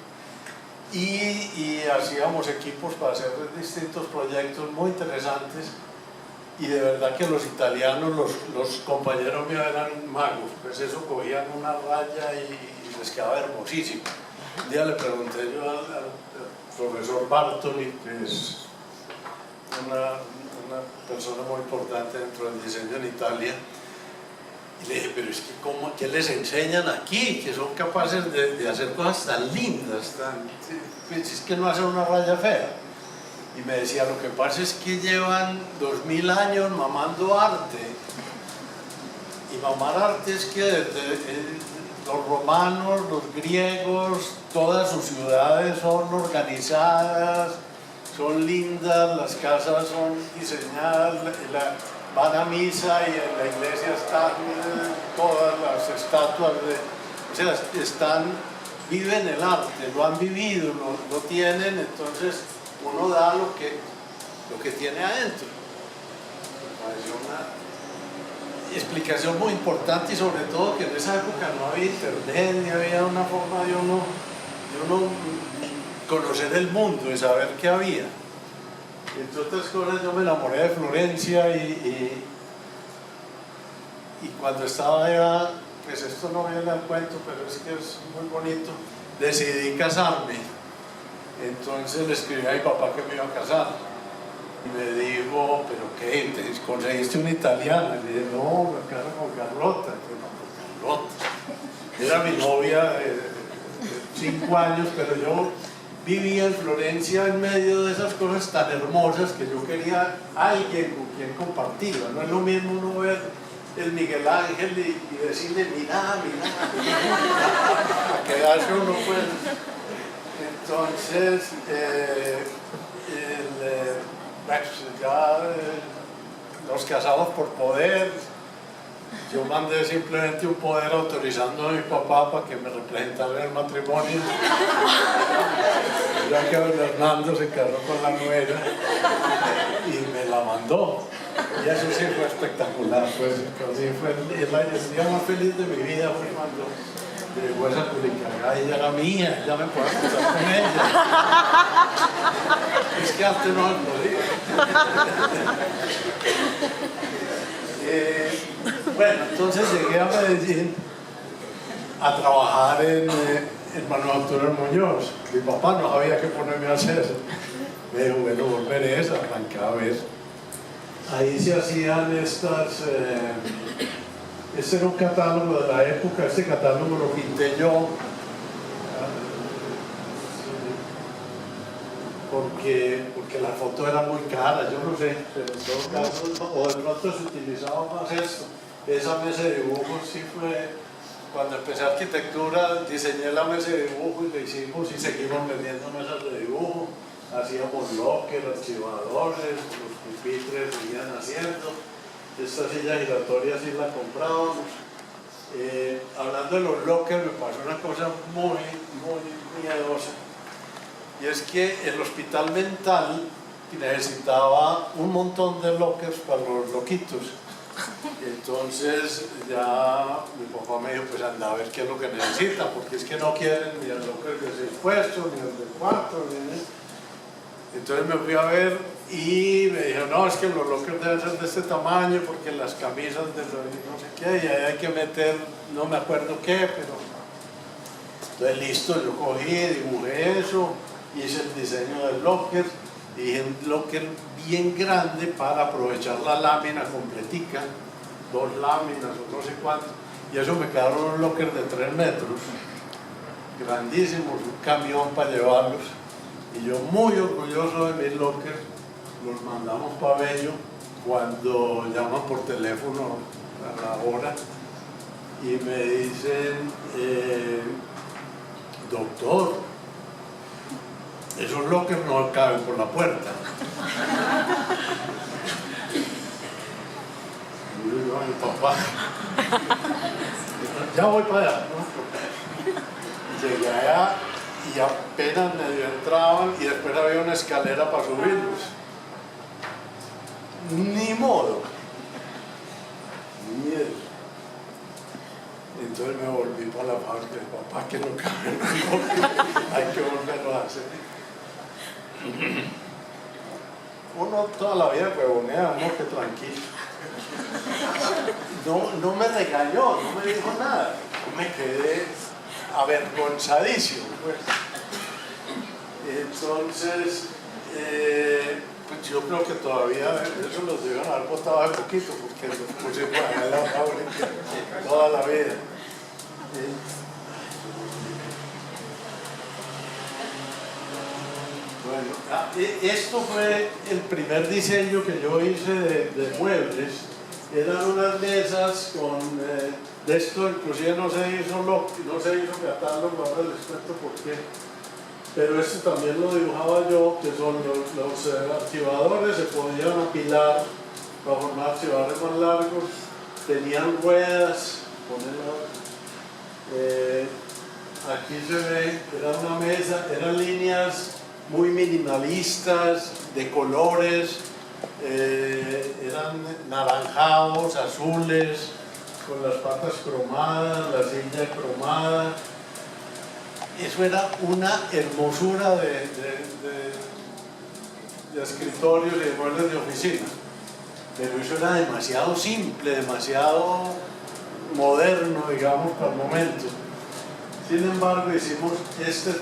Y hacíamos equipos para hacer distintos proyectos muy interesantes, y de verdad que los italianos, los compañeros míos eran magos, pues eso, cogían una raya y les quedaba hermosísimo. Un día le pregunté yo al profesor Bartoli, que es una persona muy importante dentro del diseño en Italia, y le dije, pero es que ¿qué les enseñan aquí? Que son capaces de hacer cosas tan lindas, pues es que no hacen una raya fea. Y me decía, lo que pasa es que llevan 2000 años mamando arte, y mamar arte es que desde los romanos, los griegos, todas sus ciudades son organizadas, son lindas, las casas son diseñadas, van a misa y en la iglesia están todas las estatuas, o sea, viven el arte, lo han vivido, lo tienen, entonces uno da lo que tiene adentro. Me pareció una explicación muy importante, y sobre todo que en esa época no había internet, ni había una forma de uno conocer el mundo y saber qué había. Entre otras cosas, yo me enamoré de Florencia y cuando estaba allá, pues esto no viene al cuento, pero es que es muy bonito, decidí casarme. Entonces le escribí a mi papá que me iba a casar. Y me dijo, ¿pero qué? ¿Te conseguiste una italiana? Y le dije, no, me caso con Carlota. Y yo, no, con Carlota. Era mi novia de 5 años, pero yo vivía en Florencia en medio de esas cosas tan hermosas que yo quería alguien con quien compartirla. No es lo mismo uno ver el Miguel Ángel y decirle, mira, a quedarse uno pues. Entonces, nos casamos por poder. Yo mandé simplemente un poder autorizando a mi papá para que me representara en el matrimonio. Ya que Hernando se casó con la nuera y me la mandó. Y eso sí fue espectacular. Pues, sí fue el día más feliz de mi vida fue cuando llegó esa Culicagá. Ella era mía, ya me puedo casar con ella. Es que antes no lo podía. Bueno, entonces llegué a Medellín a trabajar en Manufacturas Muñoz. Mi papá no sabía qué ponerme a hacer. Me dijo, bueno, volveré a arrancar a ver. Ahí se hacían estas... este era un catálogo de la época, este catálogo lo pinté yo. Porque la foto era muy cara, yo no sé, pero en todo caso, o de pronto se utilizaba más esto. Esa mesa de dibujo sí fue, cuando empecé arquitectura, diseñé la mesa de dibujo y le hicimos y seguimos vendiendo mesas de dibujo. Hacíamos lockers, archivadores, los pupitres seguían haciendo. Esta silla giratoria sí la comprábamos. Hablando de los lockers, me pasó una cosa muy miedosa. Y es que el hospital mental necesitaba un montón de lockers para los loquitos. Entonces ya mi papá me dijo, pues anda a ver qué es lo que necesita, porque es que no quieren ni el locker de 6 puestos, ni el de 4, Entonces me fui a ver y me dijo, no, es que los lockers deben ser de este tamaño, porque las camisas de los no sé qué, y ahí hay que meter, no me acuerdo qué, pero... Entonces listo, yo cogí, dibujé eso, hice el diseño del locker, dije un locker bien grande para aprovechar la lámina completica, 2 láminas o no sé cuánto, y eso me quedaron unos lockers de 3 metros, grandísimos, un camión para llevarlos, y yo muy orgulloso de mis lockers, los mandamos para Bello cuando llaman por teléfono a la hora y me dicen, doctor, esos lockers no caben por la puerta. Y yo digo, ay, papá, ya voy para allá, ¿no? Llegué allá y apenas medio entraban y después había una escalera para subirlos. Ni modo. Ni eso. Entonces me volví para la fábrica, papá, que no cabe en el locker, hay que volverlo a hacer. Uno toda la vida huevonea, uno que tranquilo. No me regañó, no me dijo nada. Me quedé avergonzadísimo, pues. Entonces, pues yo creo que todavía eso los debieron haber botado de poquito, porque los puse para la fábrica toda la vida. Bueno, esto fue el primer diseño que yo hice de muebles. Eran unas mesas con, de esto inclusive no se hizo catálogo, ahora les cuento por qué. Pero esto también lo dibujaba yo, que son los archivadores, se podían apilar para formar archivadores más largos, tenían ruedas, aquí se ve, era una mesa, eran líneas muy minimalistas, de colores, eran naranjados, azules, con las patas cromadas, la silla cromada. Eso era una hermosura de escritorios y de muebles de oficina. Pero eso era demasiado simple, demasiado moderno, digamos, para el momento. Sin embargo, hicimos estas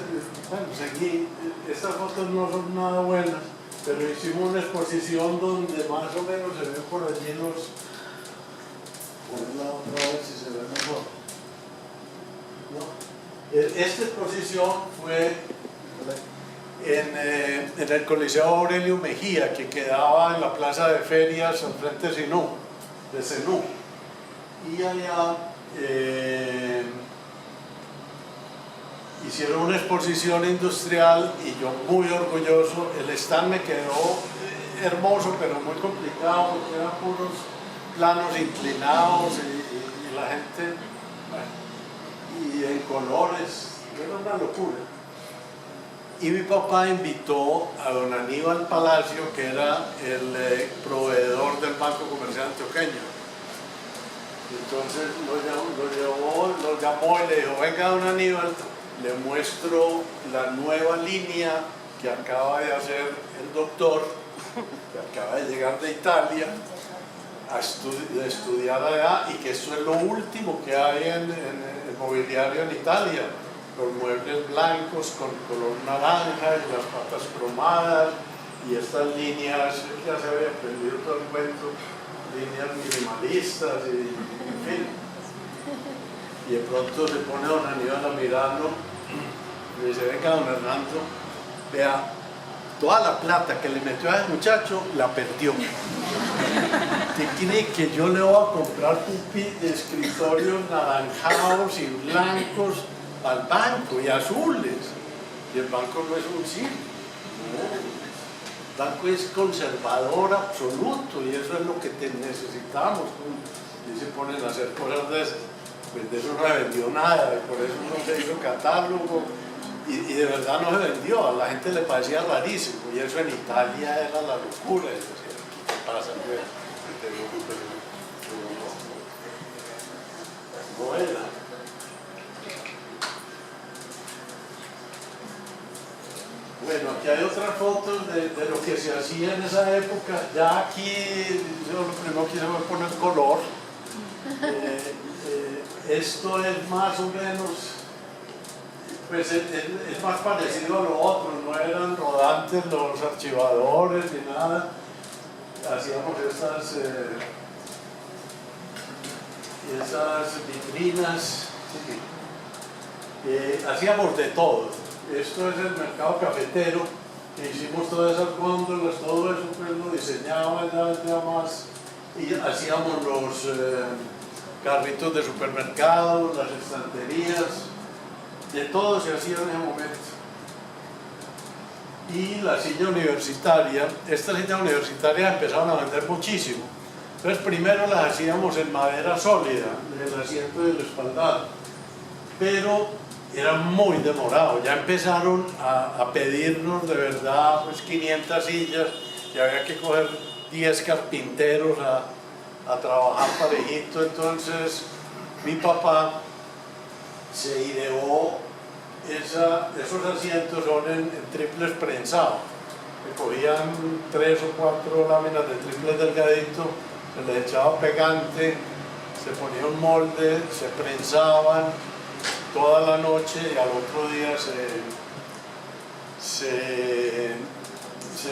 fotos no son nada buenas, pero hicimos una exposición donde más o menos se ven por allí los... Otra vez si se ve mejor. ¿No? Esta exposición fue en el Coliseo Aurelio Mejía, que quedaba en la plaza de ferias al frente de Senú. Y allá hicieron una exposición industrial y yo muy orgulloso. El stand me quedó hermoso, pero muy complicado, porque eran puros planos inclinados y la gente, bueno, y en colores, era una locura. Y mi papá invitó a don Aníbal Palacio, que era el proveedor del Banco Comercial Antioqueño. Entonces lo llamó y le dijo: venga, don Aníbal, le muestro la nueva línea que acaba de hacer el doctor, que acaba de llegar de Italia a estudiar allá, y que esto es lo último que hay en el mobiliario en Italia. Los muebles blancos con color naranja y las patas cromadas y estas líneas, ya se había aprendido todo el cuento, líneas minimalistas y en fin. Y de pronto se pone don Aníbal a mirarlo y le dice: venga, don Hernando, vea, toda la plata que le metió a ese muchacho la perdió. ¿Usted cree que yo le voy a comprar de escritorios naranjados y blancos al banco y azules? Y el banco no es un circo, no. El banco es conservador absoluto, y eso es lo que necesitamos. Y se ponen a hacer cosas de esas. Pues de eso no se vendió nada, y por eso no se hizo catálogo, y de verdad no se vendió. A la gente le parecía rarísimo, y eso en Italia era la locura. Y decía: ¿qué pasa? No era. Bueno, aquí hay otras fotos de lo que se hacía en esa época. Ya aquí yo lo primero que hice fue poner color. Esto es más o menos, pues es más parecido a lo otro. No eran rodantes los archivadores ni nada. Hacíamos esas vitrinas, sí. Hacíamos de todo. Esto es el mercado cafetero, que hicimos todas esas góndolas, todo eso pues lo diseñaba ya más, y hacíamos los carritos de supermercado, las estanterías, de todo se hacía en ese momento. Y la silla universitaria, estas sillas universitarias empezaron a vender muchísimo. Entonces primero las hacíamos en madera sólida, del asiento y del espaldar, pero era muy demorado. Ya empezaron a pedirnos de verdad pues 500 sillas, y había que coger 10 carpinteros a trabajar parejito. Entonces mi papá se ideó, esos asientos son en triples prensado, que cogían 3 o 4 láminas de triples delgadito, se les echaba pegante, se ponía un molde, se prensaban toda la noche, y al otro día se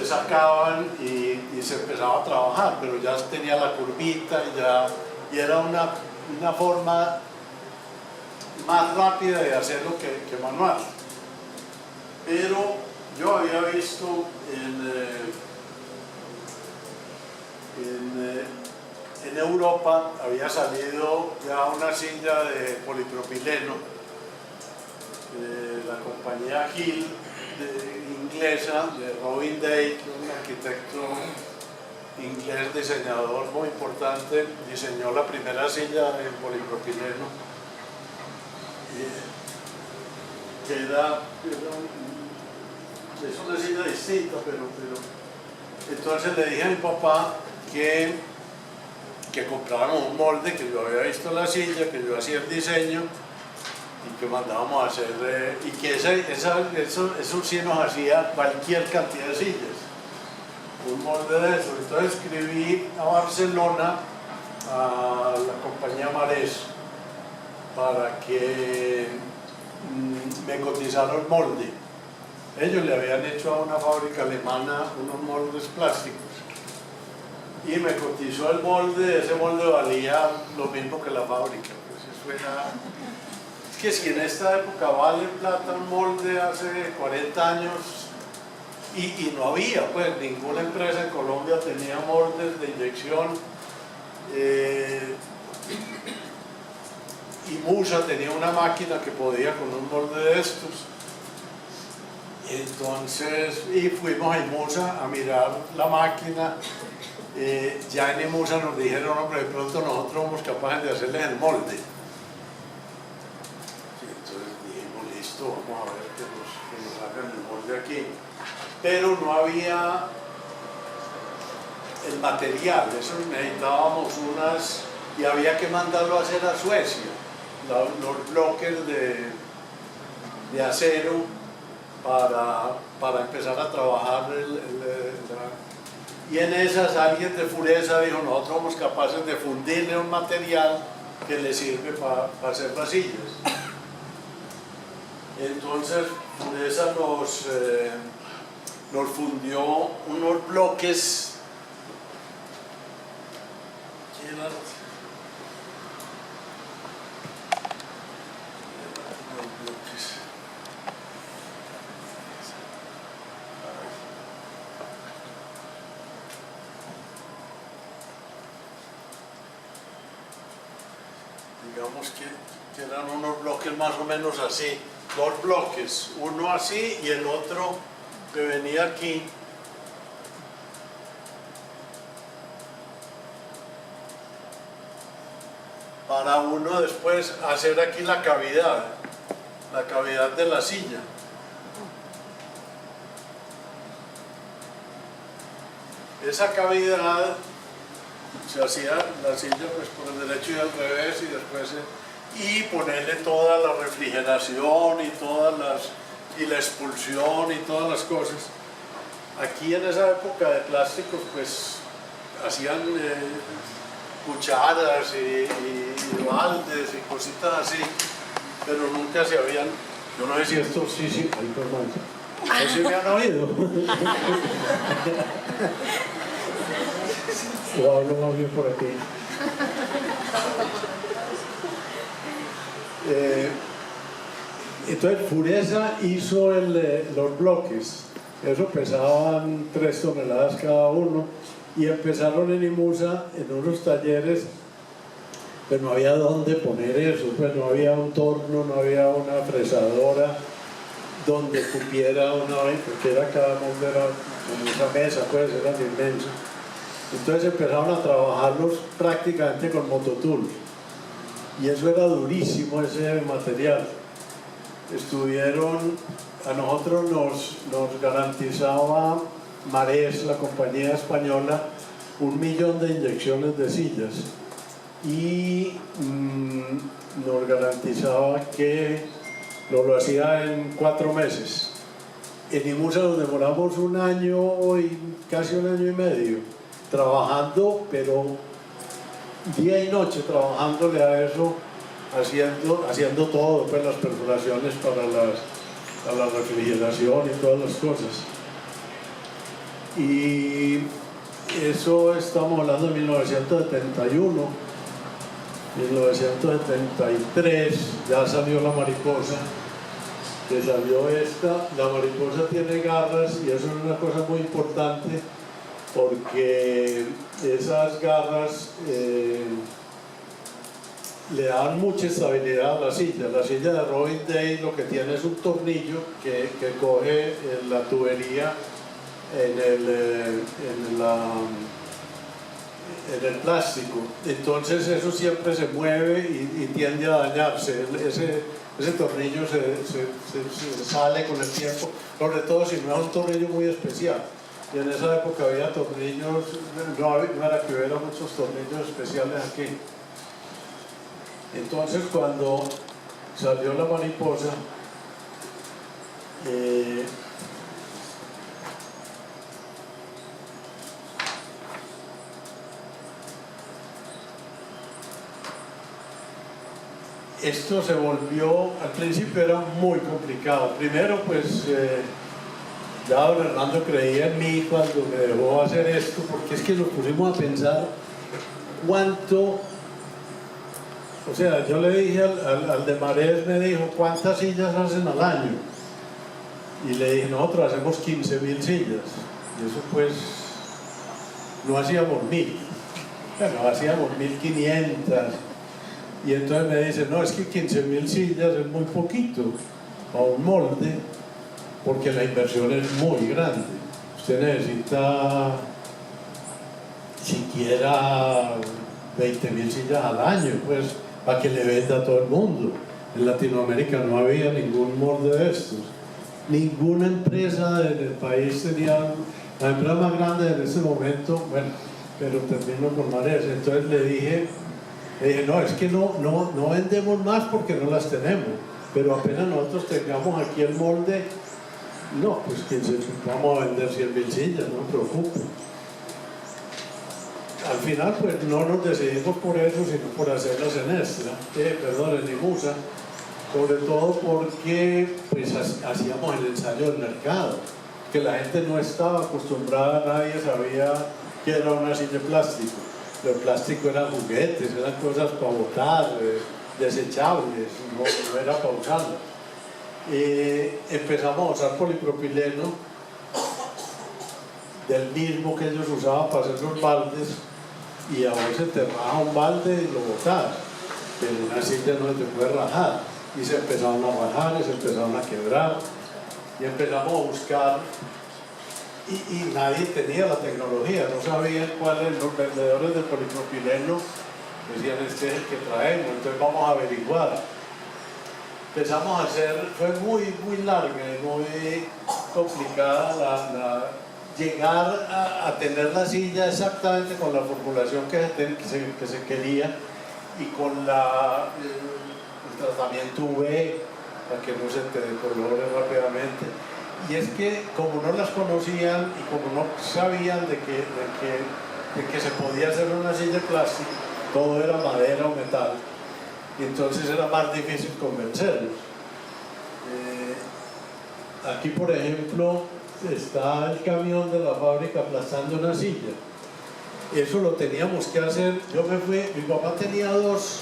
sacaban y se empezaba a trabajar, pero ya tenía la curvita y era una forma más rápida de hacerlo que manual. Pero yo había visto en Europa, había salido ya una silla de polipropileno, la compañía Hill inglesa, de Robin Day, un arquitecto inglés, diseñador muy importante, diseñó la primera silla en polipropileno, es una silla distinta, pero entonces le dije a mi papá que compráramos un molde, que yo había visto la silla, que yo hacía el diseño y que mandábamos a hacer, y que eso sí nos hacía cualquier cantidad de sillas. un molde de eso. Entonces escribí a Barcelona, a la compañía Marés, para que me cotizara el molde. Ellos le habían hecho a una fábrica alemana unos moldes plásticos y me cotizó el molde. Ese molde valía lo mismo que la fábrica. Pues eso era... Es que si en esta época vale plata un molde hace 40 años y no había, pues ninguna empresa en Colombia tenía moldes de inyección, y Musa tenía una máquina que podía con un molde de estos. Entonces, y fuimos a Imusa a mirar la máquina. Ya en Imusa nos dijeron, hombre, de pronto nosotros somos capaces de hacerles el molde. Entonces dijimos, listo, vamos a ver que nos hagan el molde aquí. Pero no había el material, eso necesitábamos unas, y había que mandarlo a hacer a Suecia, los bloques de acero para empezar a trabajar y en esas alguien de Furesa dijo, nosotros somos capaces de fundirle un material que le sirve para hacer las sillas. Entonces Furesa nos fundió unos bloques. Digamos que eran unos bloques más o menos así, dos bloques, uno así y el otro que venía aquí. Para uno después hacer aquí la cavidad de la silla. Esa cavidad se hacía la silla pues por el derecho y al revés y después y ponerle toda la refrigeración y la expulsión y todas las cosas. Aquí en esa época de plásticos pues hacían cucharas y baldes y cositas así, pero nunca se habían, yo no sé si esto sí, ay, perdón, no sé si me han oído. O hablo más bien por aquí. Entonces Furesa hizo los bloques, eso pesaban 3 toneladas cada uno, y empezaron en Imusa en unos talleres, pero no había dónde poner eso, pues no había un torno, no había una fresadora donde cupiera una vez, porque era cada molde era como esa mesa, pues eran inmensos. Entonces empezaron a trabajarlos prácticamente con mototool y eso era durísimo, ese material. A nosotros nos garantizaba Marés, la compañía española, 1 millón de inyecciones de sillas y nos garantizaba que lo hacía en 4 meses. En Imusa nos demoramos 1 año y casi 1 año y medio trabajando, pero día y noche trabajándole a eso, haciendo todo, pues las perforaciones para la refrigeración y todas las cosas. Y eso estamos hablando de 1971. 1973 ya salió la mariposa, que salió esta. La mariposa tiene garras y eso es una cosa muy importante porque esas garras le dan mucha estabilidad a la silla. La silla de Robin Day lo que tiene es un tornillo que coge la tubería en el plástico, entonces eso siempre se mueve y tiende a dañarse. Ese tornillo se sale con el tiempo, sobre todo si no es un tornillo muy especial. Y en esa época había tornillos, no era que hubiera muchos tornillos especiales aquí. Entonces cuando salió la mariposa, esto se volvió, al principio era muy complicado. Primero, pues ya don Hernando creía en mí cuando me dejó hacer esto, porque es que nos pusimos a pensar cuánto, o sea, yo le dije al de Marés, me dijo, ¿cuántas sillas hacen al año? Y le dije, nosotros hacemos 15.000 sillas. Y eso pues, no hacíamos 1.000, bueno, hacíamos 1.500. Y entonces me dice, no, es que 15.000 sillas es muy poquito para un molde, porque la inversión es muy grande. Usted necesita siquiera 20.000 sillas al año, pues, para que le venda a todo el mundo. En Latinoamérica no había ningún molde de estos. Ninguna empresa en el país tenía, la empresa más grande en ese momento, bueno, pero termino con Marés. Entonces le dije, no, es que no vendemos más porque no las tenemos, pero apenas nosotros tengamos aquí el molde, no, pues vamos a vender 100.000 sillas, no me preocupe. Al final pues no nos decidimos por eso, sino por hacerlas en Extra, en IMUSA, sobre todo porque pues hacíamos el ensayo del mercado, que la gente no estaba acostumbrada, nadie sabía que era una silla de plástico. El plástico eran juguetes, eran cosas para botar, desechables, no era para usarlas. Empezamos a usar polipropileno del mismo que ellos usaban para hacer los baldes, y a veces te raja un balde y lo botas, pero una silla no se te puede rajar, y se empezaron a rajar y se empezaron a quebrar, y empezamos a buscar. Y nadie tenía la tecnología, no sabían cuáles los vendedores de polipropileno decían, este es el que traemos, entonces vamos a averiguar. Empezamos a hacer, fue muy larga y muy complicada llegar a tener la silla exactamente con la formulación que se quería y con el tratamiento UV para que no se te decolore rápidamente. Y es que como no las conocían y como no sabían de que se podía hacer una silla de plástico, todo era madera o metal, y entonces era más difícil convencerlos. Aquí por ejemplo está el camión de la fábrica aplastando una silla. Eso lo teníamos que hacer. Mi papá tenía 2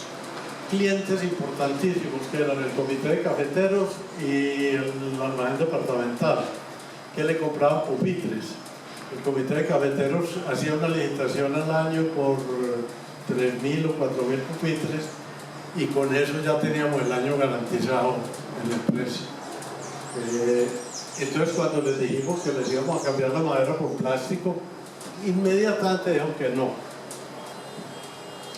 clientes importantísimos, que eran el comité de cafeteros y el almacén departamental, que le compraban pupitres. El comité de cafeteros hacía una licitación al año por 3.000 o 4.000 pupitres, y con eso ya teníamos el año garantizado en el precio. Entonces cuando les dijimos que les íbamos a cambiar la madera por plástico, inmediatamente dijeron que no.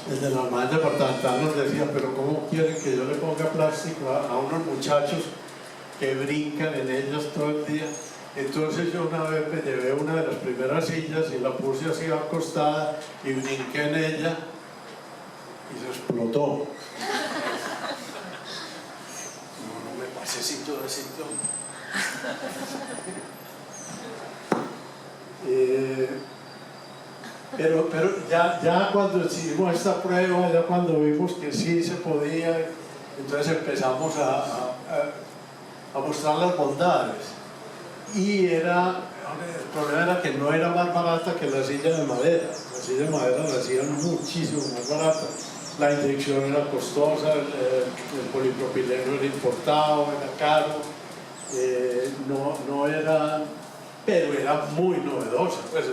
El de la almacén departamental nos decía, pero ¿cómo quieren que yo le ponga plástico a unos muchachos que brincan en ellas todo el día? Entonces yo una vez me llevé una de las primeras sillas y la puse así acostada y brinqué en ella y se explotó. No me pasé sitio de sitio. Pero ya cuando hicimos esta prueba, ya cuando vimos que sí se podía, entonces empezamos a mostrar las bondades. Y el problema era que no era más barata que la silla de madera. La silla de madera la hacían muchísimo más barata. La inyección era costosa, el polipropileno era importado, era caro, no era, pero era muy novedosa. Pues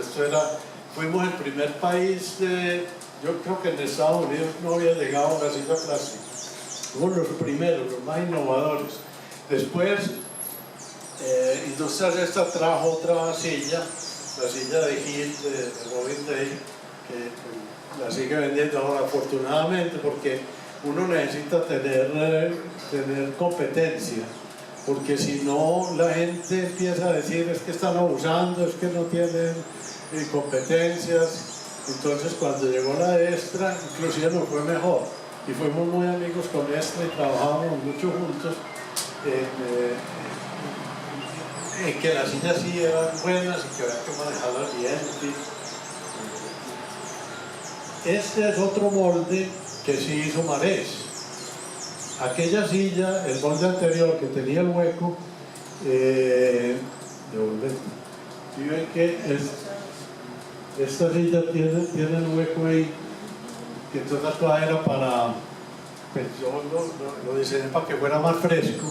fuimos el primer país yo creo que en Estados Unidos no había llegado a la silla plástica. Fuimos los primeros, los más innovadores. Después, Industrias Extra trajo otra silla, la silla de Hill, de Robin Day, que la sigue vendiendo ahora afortunadamente, porque uno necesita tener competencia, porque si no la gente empieza a decir es que están abusando, es que no tienen competencias. Entonces cuando llegó la Extra, inclusive nos fue mejor, y fuimos muy amigos con Extra y trabajábamos mucho juntos en que las sillas sí eran buenas y que había que manejarlas bien, en fin. Este es otro molde que sí hizo Marés. aquella silla, el molde anterior que tenía el hueco, y ven que esta silla tiene el hueco ahí, que entonces la cosa era para, pues yo lo diseñé para que fuera más fresco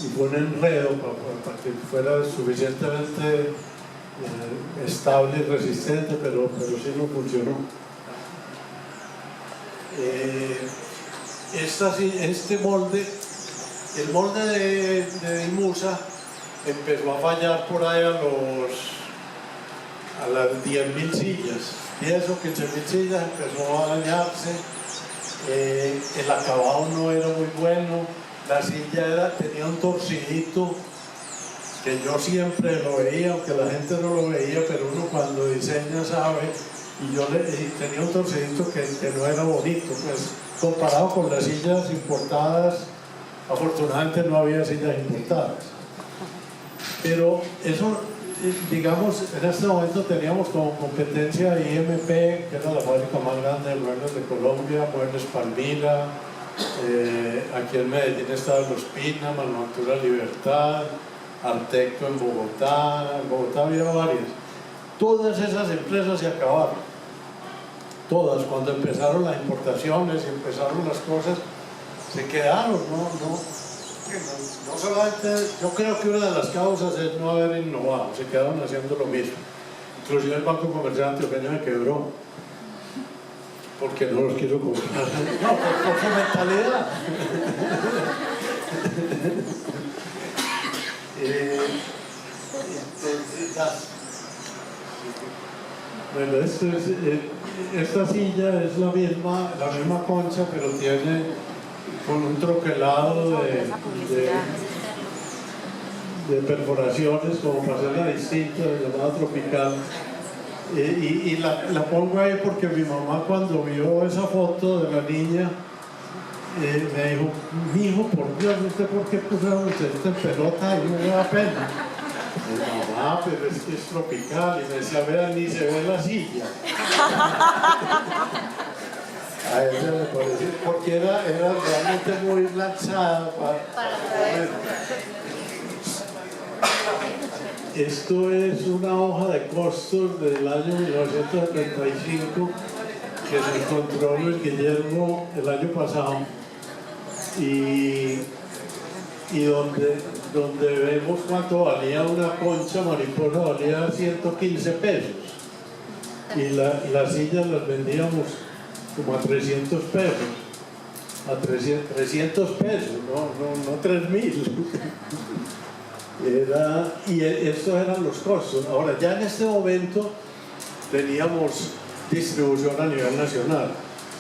y fue un enredo para que fuera suficientemente estable y resistente, pero sí no funcionó. Este molde, el molde de Imusa empezó a fallar por ahí a las 10.000 sillas, 10 o 15.000 sillas, empezó a dañarse, el acabado no era muy bueno, la silla tenía un torcidito que yo siempre lo veía, aunque la gente no lo veía, pero uno cuando diseña sabe, y tenía un torcidito que no era bonito, pues comparado con las sillas importadas, afortunadamente no había sillas importadas. Pero eso, digamos, en este momento teníamos como competencia IMP, que era la fábrica más grande de muebles de Colombia, Muebles Palmira, aquí en Medellín estaba Los Pina, Manufactura Libertad, Artecto en Bogotá había varias. Todas esas empresas se acabaron, todas, cuando empezaron las importaciones y empezaron las cosas, se quedaron, no solamente, yo creo que una de las causas es no haber innovado, se quedaron haciendo lo mismo. Inclusive el Banco Comercial Antioqueño me quebró, porque no los quiso comprar, no, por su mentalidad. Bueno, esta silla es la misma concha, pero tiene con un troquelado de perforaciones como para hacerla distinta, llamada tropical. Y la pongo ahí porque mi mamá, cuando vio esa foto de la niña, me dijo: mijo, por Dios, ¿usted por qué pusieron usted esta en pelota? Y no me da pena. Y mamá, pero es que es tropical. Y me decía: vean, ni se ve la silla. A ella le pareció, porque era realmente muy lanzada para Esto es una hoja de costos del año 1975 que se encontró Luis Guillermo el año pasado, y donde vemos cuánto valía una concha mariposa, valía 115 pesos, y las sillas las vendíamos como a 300 pesos, no 3.000. Y estos eran los costos. Ahora, ya en este momento teníamos distribución a nivel nacional.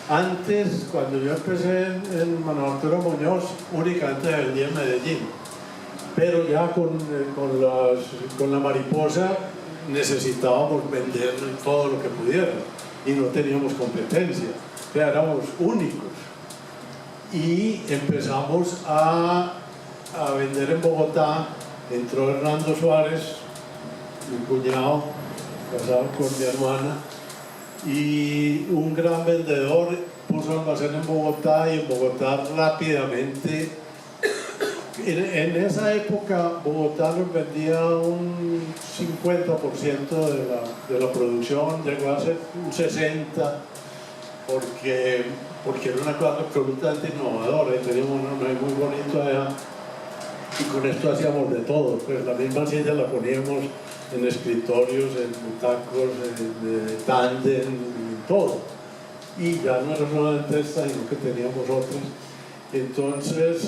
Antes, cuando yo empecé en Manufactura Muñoz, únicamente vendía en Medellín, pero ya con la mariposa necesitábamos vender todo lo que pudiera y no teníamos competencia, o sea, éramos únicos, y empezamos a vender en Bogotá. Entró Hernando Suárez, mi cuñado, casado con mi hermana, y un gran vendedor puso almacén en Bogotá, y en Bogotá rápidamente, en esa época Bogotá nos vendía un 50% de la producción, llegó a ser un 60%, porque era una cosa absolutamente innovadora, y teníamos un nombre muy bonito allá. Y con esto hacíamos de todo, pues la misma silla la poníamos en escritorios, en butacos, de tándem, en todo. Y ya no era solamente esta, sino que teníamos otras. Entonces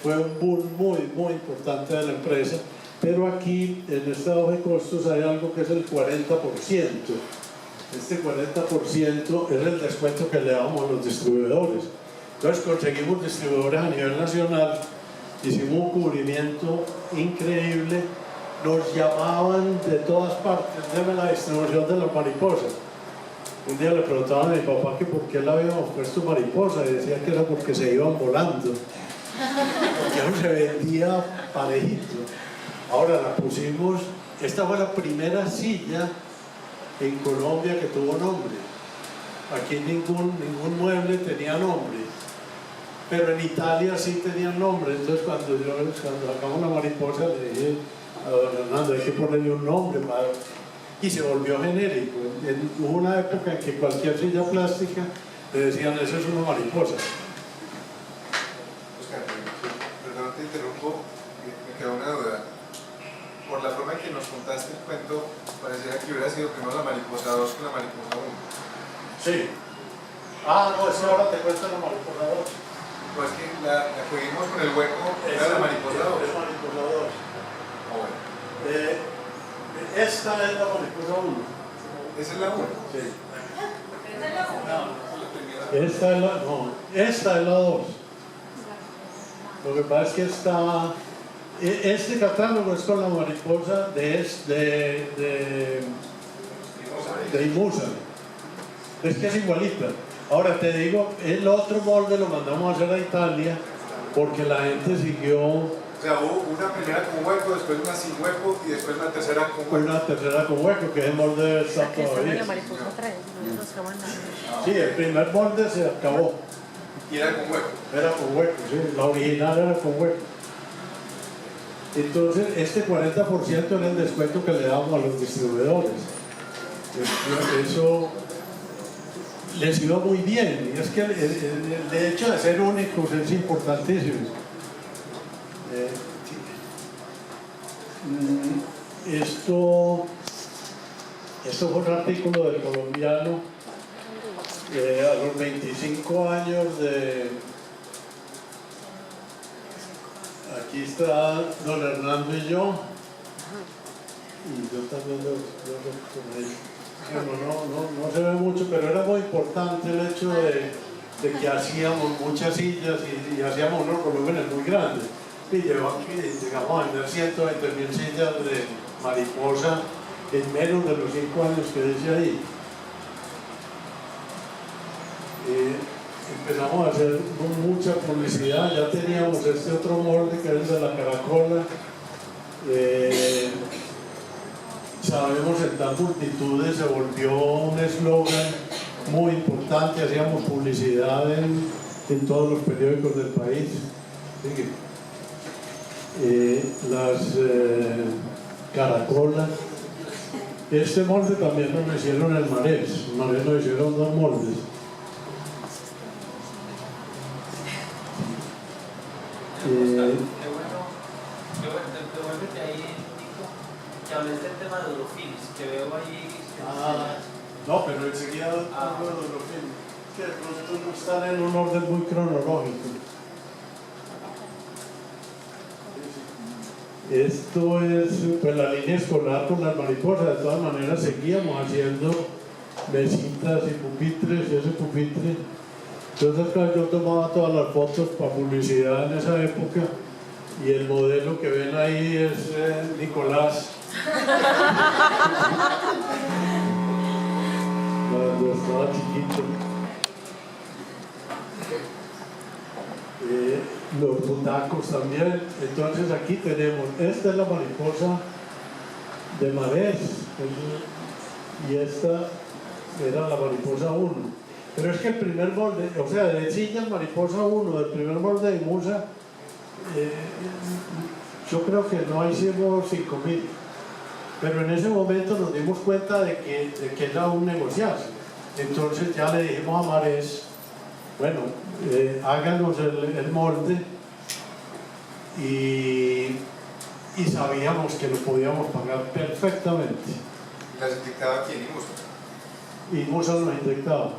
fue un boom muy, muy importante de la empresa. Pero aquí, en esta hoja de costos, hay algo que es el 40%. Este 40% es el descuento que le damos a los distribuidores. Entonces conseguimos distribuidores a nivel nacional. Hicimos un cubrimiento increíble, nos llamaban de todas partes: deme la distribución de las mariposas. Un día le preguntaban a mi papá que por qué le habíamos puesto mariposa, y decía que era porque se iban volando, porque no se vendía parejito. Ahora la pusimos, esta fue la primera silla en Colombia que tuvo nombre. Aquí ningún mueble tenía nombre. pero en Italia sí tenían nombre. Entonces cuando sacamos la mariposa le dije a don Hernando, hay que ponerle un nombre y se volvió genérico. Hubo una época en que cualquier silla plástica le decían, eso es una mariposa. Oscar, perdón, te interrumpo, me quedó una duda. Por la forma en que nos contaste el cuento, pareciera que hubiera sido primero la mariposa 2 que la mariposa 1. Sí. Ah, no, eso ahora te cuento la mariposa 2. Pues que la que vimos con el hueco era la mariposa 2. Es mariposa 2. Oh, bueno. Esta es la mariposa 1. ¿Esa es la 1? Sí. Esa es la primera. Esta es la 2. Lo que pasa es que este catálogo es con la mariposa de Imusa. Es que es igualita. Ahora te digo, el otro molde lo mandamos a hacer a Italia porque la gente siguió. O sea, hubo una primera con hueco, después una sin hueco y después una tercera con hueco. Una tercera con hueco, que es el molde de San todavía. Sí, el primer molde se acabó. Y era con hueco. Era con hueco, sí. La original era con hueco. Entonces, este 40% era el descuento que le damos a los distribuidores. Eso les iba muy bien. Y es que el hecho de ser únicos es importantísimo. Esto fue un artículo del Colombiano a los 25 años de... Aquí está don Hernando y yo también con ellos. Bueno, no se ve mucho, pero era muy importante el hecho de que hacíamos muchas sillas y hacíamos unos volúmenes muy grandes. Y llegamos a vender 120.000 sillas de mariposa en menos de los 5 años que dice ahí. Empezamos a hacer mucha publicidad, ya teníamos este otro molde que es de la caracola. Sabemos en tal multitudes, se volvió un eslogan muy importante, hacíamos publicidad en todos los periódicos del país. Las caracolas. Este molde también lo hicieron en Marés. En Marés lo hicieron 2 moldes. Qué bueno que ahí, Nico, que hables del tema de Eurofilms, que veo ahí... No, pero enseguida hablo de Eurofilms. Que de pronto no están en un orden muy cronológico. Esto es pues, la línea escolar con las mariposas. De todas maneras seguíamos haciendo mesitas y pupitres y ese pupitre. Entonces claro, yo tomaba todas las fotos para publicidad en esa época y el modelo que ven ahí es Nicolás. Cuando estaba chiquito. Los butacos también. Entonces aquí tenemos, esta es la mariposa de Marés y esta era la mariposa 1. Pero es que el primer molde, o sea, de sillas mariposa 1, del primer molde de Imusa, yo creo que no hicimos 5.000. Pero en ese momento nos dimos cuenta de que era un negociazo. Entonces ya le dijimos a Marés, bueno, háganos el molde y sabíamos que lo podíamos pagar perfectamente. ¿Las inyectaba quién? Imusa nos inyectaba.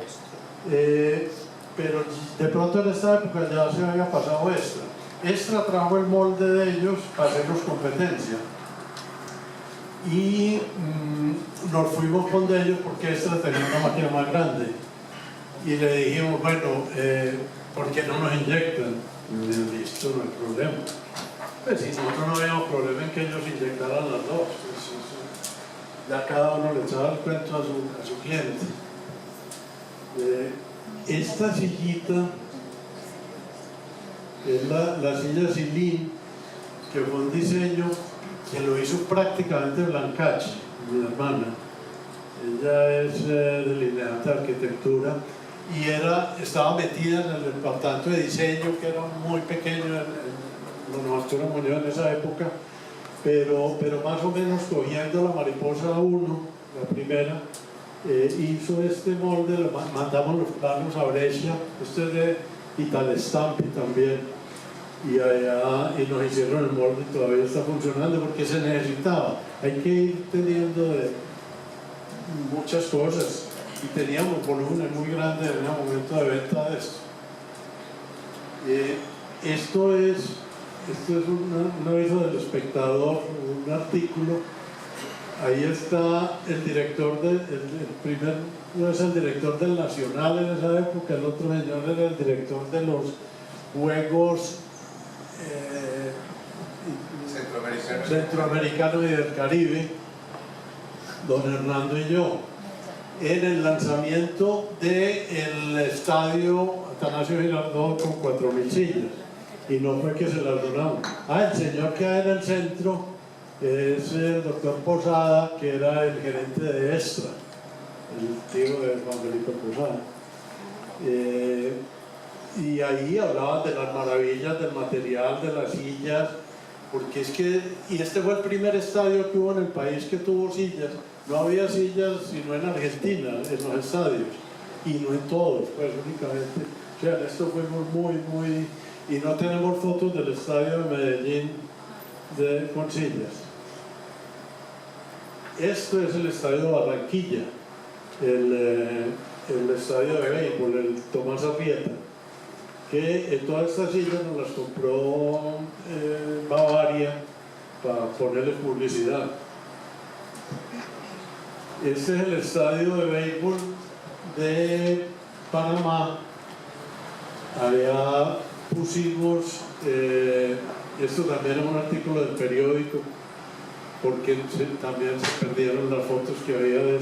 Pero de pronto en esta época ya se había pasado Extra. Extra trajo el molde de ellos para hacernos competencia. Y nos fuimos con ellos porque Extra tenía una máquina más grande. Y le dijimos, bueno, ¿por qué no nos inyectan? Y me dijo, listo, no hay problema. Pues si nosotros no habíamos problema en que ellos inyectaran las dos. Ya cada uno le echaba el cuento a su cliente. Esta sillita es la silla Silín, que fue un diseño que lo hizo prácticamente Blancache, mi hermana. Ella es delineante de arquitectura y estaba metida en el departamento de diseño, que era muy pequeño en Bonaventura Muñoz en esa época, pero más o menos cogiendo la mariposa 1, la primera, hizo este molde, mandamos los planos a Brescia, este es de Italestampi también, y nos hicieron el molde y todavía está funcionando porque se necesitaba. Hay que ir teniendo muchas cosas y teníamos volúmenes muy grandes en el momento de venta de esto. Esto es un aviso del Espectador, un artículo. Ahí está el director no es el director del Nacional en esa época, el otro señor era el director de los Juegos Centroamericanos y del Caribe, don Hernando y yo, en el lanzamiento del estadio Atanasio Girardot con 4.000 sillas, y no fue que se las donamos. El señor que hay en el centro es el doctor Posada, que era el gerente de Extra, el tío de Juan Felipe Posada. Y ahí hablaban de las maravillas del material, de las sillas, porque y este fue el primer estadio que hubo en el país que tuvo sillas. No había sillas sino en Argentina, en los estadios, y no en todos, pues únicamente. O sea, en esto fuimos muy, y no tenemos fotos del estadio de Medellín con sillas. Esto es el estadio de Barranquilla, el estadio de béisbol, el Tomás Arrieta, que todas estas sillas nos las compró Bavaria para ponerles publicidad. Este es el estadio de béisbol de Panamá. Allá pusimos, esto también es un artículo del periódico, porque también se perdieron las fotos que había de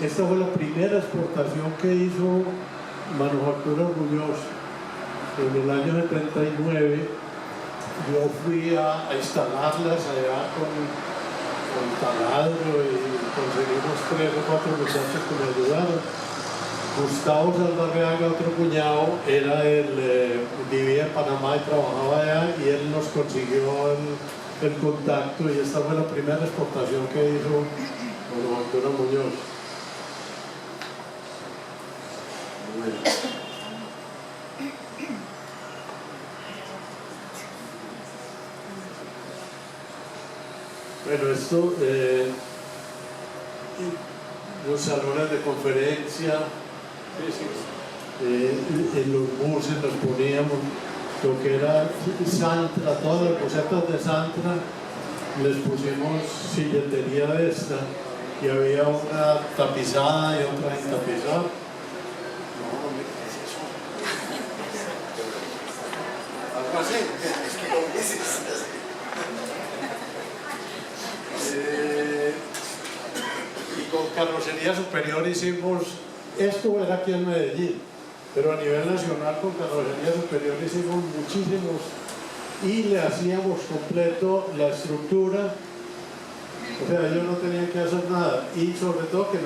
esta fue la primera exportación que hizo Manufactura Muñoz en el año 79. Yo fui a instalarlas allá con taladro y conseguimos 3 o 4 muchachos que me ayudaron. Gustavo Saldarriaga, otro cuñado, vivía en Panamá y trabajaba allá, y él nos consiguió el contacto, y esta fue la primera exportación que hizo Manufactura Muñoz. Bueno, esto, los salones de conferencia, en los buses los poníamos, lo que era Santra, todas las bocetas de Santra, les pusimos silletería de esta, y había una tapizada y otra sin tapizar. Algo así. Y con carrocería superior hicimos, esto era aquí en Medellín, pero a nivel nacional con carrocería superior hicimos muchísimos, y le hacíamos completo la estructura. O sea, ellos no tenían que hacer nada, y sobre todo que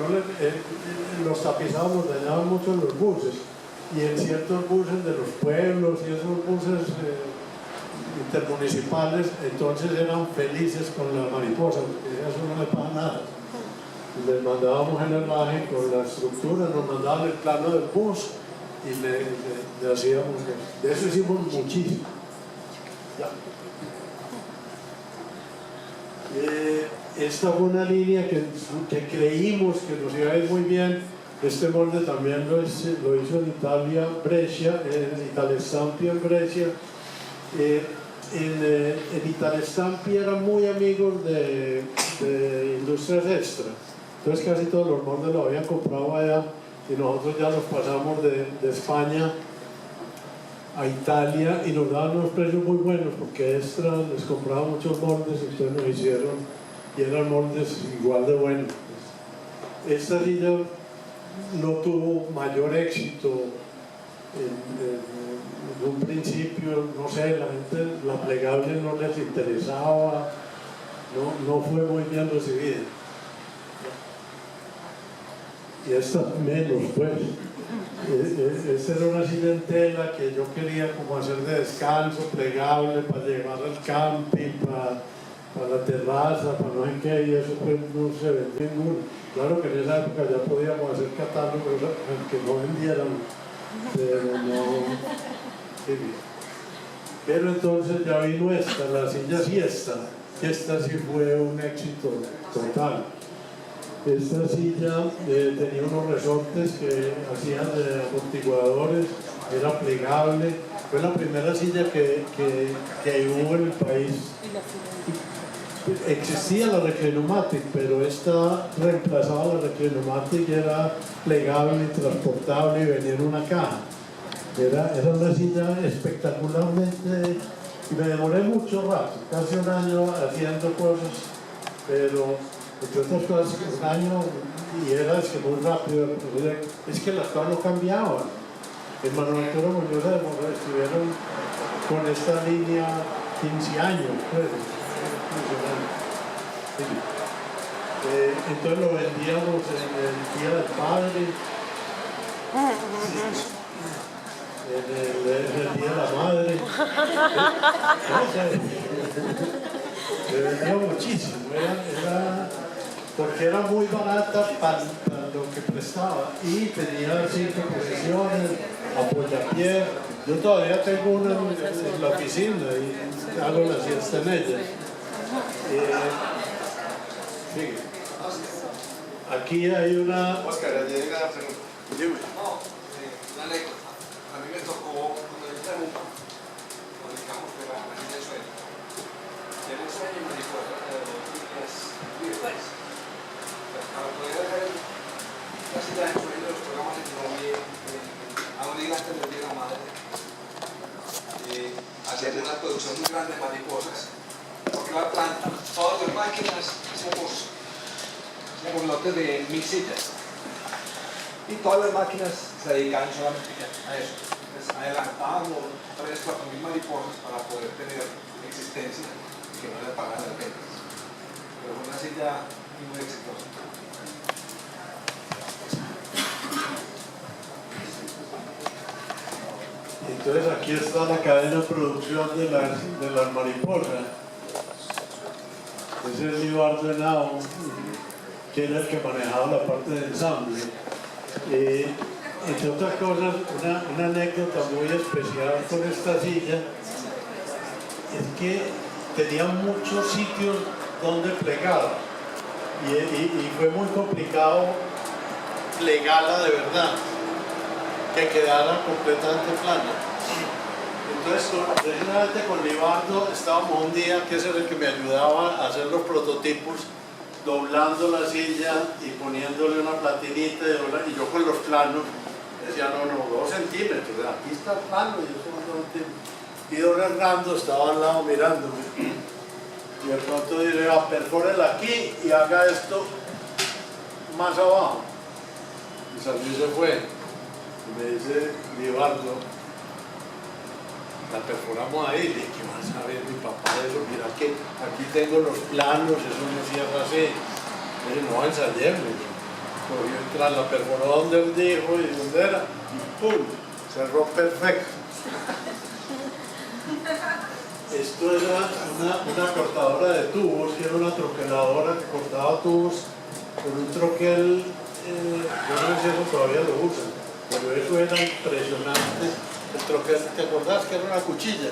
los tapizados nos dañaban mucho en los buses, y en ciertos buses de los pueblos y esos buses intermunicipales, entonces eran felices con la mariposa, porque eso no le pasa nada. Les mandábamos el herraje con la estructura, nos mandaban el plano del bus y le hacíamos eso. De eso hicimos muchísimo. Ya. Esta fue una línea que creímos que nos iba a ir muy bien. Este molde también lo hizo en Italia, Brescia, en Italestampi en Brescia. En Italestampi eran muy amigos de Industrias Extra, entonces casi todos los moldes los habían comprado allá, y nosotros ya los pasamos de España a Italia, y nos daban unos precios muy buenos porque Extra les compraba muchos moldes, entonces nos hicieron, y eran moldes igual de buenos. Esta silla no tuvo mayor éxito en un principio, no sé, la gente, la plegable no les interesaba, no fue muy bien recibida. y esta menos, pues. Esta era una silla en tela que yo quería como hacer de descanso, plegable, para llevar al camping, para la terraza, para no sé qué, y eso pues no se vendía ninguno. Claro que en esa época ya podíamos hacer catálogos que no vendieran, pero no... Pero entonces ya vino esta, la silla siesta. Esta sí fue un éxito total. Esta silla tenía unos resortes que hacían de amortiguadores, era plegable. Fue la primera silla que hubo en el país. Existía la Reclinomatic, pero esta reemplazaba la Reclinomatic y era plegable, transportable y venía en una caja. Era una silla espectacularmente, y me demoré mucho rato, casi un año haciendo cosas, pero entre otras cosas un año, y era es que muy rápido, es que las cosas no cambiaban. En Manuel Arturo Muñoz estuvieron con esta línea 15 años, pues. Entonces lo vendíamos en el Día del Padre, en el Día de la Madre. Se vendía muchísimo, porque era muy barata para lo que prestaba y tenía 5 posiciones, apoyapié. Yo todavía tengo una en la oficina y hago la siesta en ella. Sí. Aquí hay una... Oscar, llega la pregunta. Dime. No, una anécdota. A mí me tocó, cuando yo entré en UPA, publicamos que la silla de sueño. Y en el sueño me dijo, para poder hacer la silla de sueño, los programas de economía, a un día antes del Día de la Madre, hacer una producción muy grande de mariposas. Porque la planta, todas las máquinas, hacemos lotes de 1000 sillas. Y todas las máquinas se dedicaban solamente a eso. Entonces adelantábamos 3.000 o 4.000 mariposas para poder tener existencia y que no le pagaran las ventas. Pero fue una silla muy exitosa. Entonces aquí está la cadena de producción de las mariposas. Ese es Libardo Henao, que era el que manejaba la parte de ensamble. Entre otras cosas, una anécdota muy especial con esta silla es que tenía muchos sitios donde plegar y fue muy complicado plegarla de verdad, que quedara completamente plana. Entonces, precisamente con Libardo estábamos un día, que es el que me ayudaba a hacer los prototipos, doblando la silla y poniéndole una platinita y yo con los planos decía, no, 2 centímetros, aquí está el plano y yo con 2 centímetros. Y don Hernando estaba al lado mirándome y de pronto diré, perfórela aquí y haga esto más abajo. Y salió y se fue. Y me dice Libardo, la perforamos ahí, le dije, ¿qué vas a ver mi papá de eso? Mira que aquí tengo los planos, eso no cierra así. Le dije, no, ensayemos. Cogió entrar, la perforó donde él dijo y donde era, y ¡pum! Cerró perfecto. Esto era una cortadora de tubos, que era una troqueladora que cortaba tubos con un troquel, yo no sé si eso todavía lo usan, pero eso era impresionante. El troquel, ¿te acordás que era una cuchilla?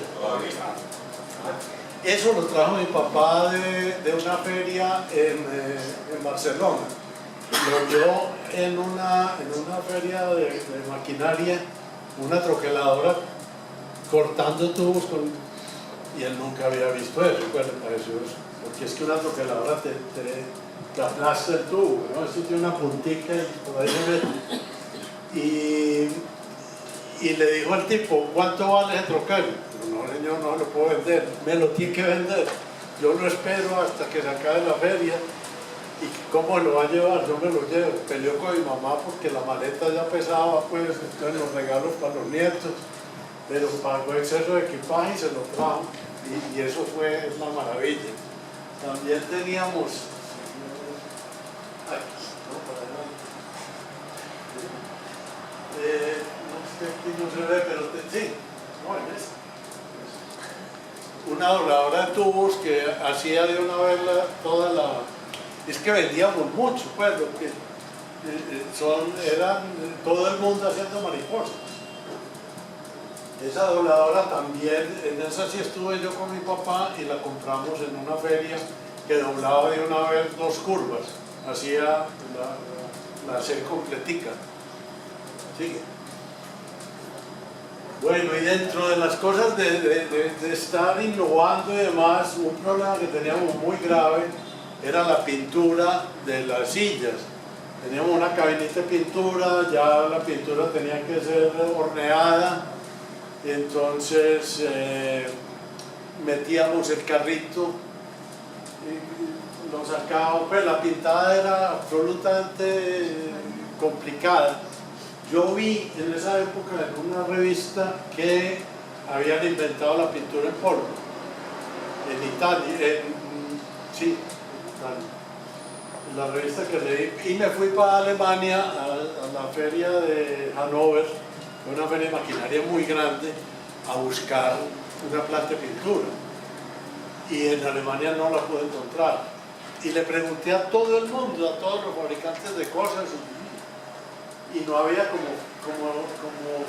Eso lo trajo mi papá de una feria en Barcelona. Lo vio en una feria de maquinaria, una troqueladora cortando tubos y él nunca había visto eso, pues le pareció eso. Porque es que una troqueladora te aplasta el tubo, ¿no? Esto tiene una puntica y por ahí se mete. Y le dijo al tipo, ¿cuánto vale ese troquel? No, señor, no lo puedo vender, me lo tiene que vender. Yo lo espero hasta que se acabe la feria. ¿Y cómo lo va a llevar? Yo me lo llevo. Peleó con mi mamá porque la maleta ya pesaba, pues, entonces los regalos para los nietos. Pero pagó exceso de equipaje y se lo trajo. Y eso fue una maravilla. También teníamos... no se ve, pero sí, no, en esta. Una dobladora de tubos que hacía de una vez toda la... Es que vendíamos mucho, pues, lo que eran todo el mundo haciendo mariposas. Esa dobladora también, en esa sí estuve yo con mi papá y la compramos en una feria que doblaba de una vez 2 curvas, hacía la C completica. ¿Sí? Bueno, y dentro de las cosas de estar innovando y demás, un problema que teníamos muy grave era la pintura de las sillas. Teníamos una cabinita de pintura, ya la pintura tenía que ser horneada, entonces metíamos el carrito, lo sacábamos, pues la pintada era absolutamente complicada. Yo vi en esa época en una revista que habían inventado la pintura en polvo, en Italia, sí, en Italia. La revista que leí, y me fui para Alemania a la feria de Hannover, una feria de maquinaria muy grande, a buscar una planta de pintura, y en Alemania no la pude encontrar, y le pregunté a todo el mundo, a todos los fabricantes de cosas, y no había como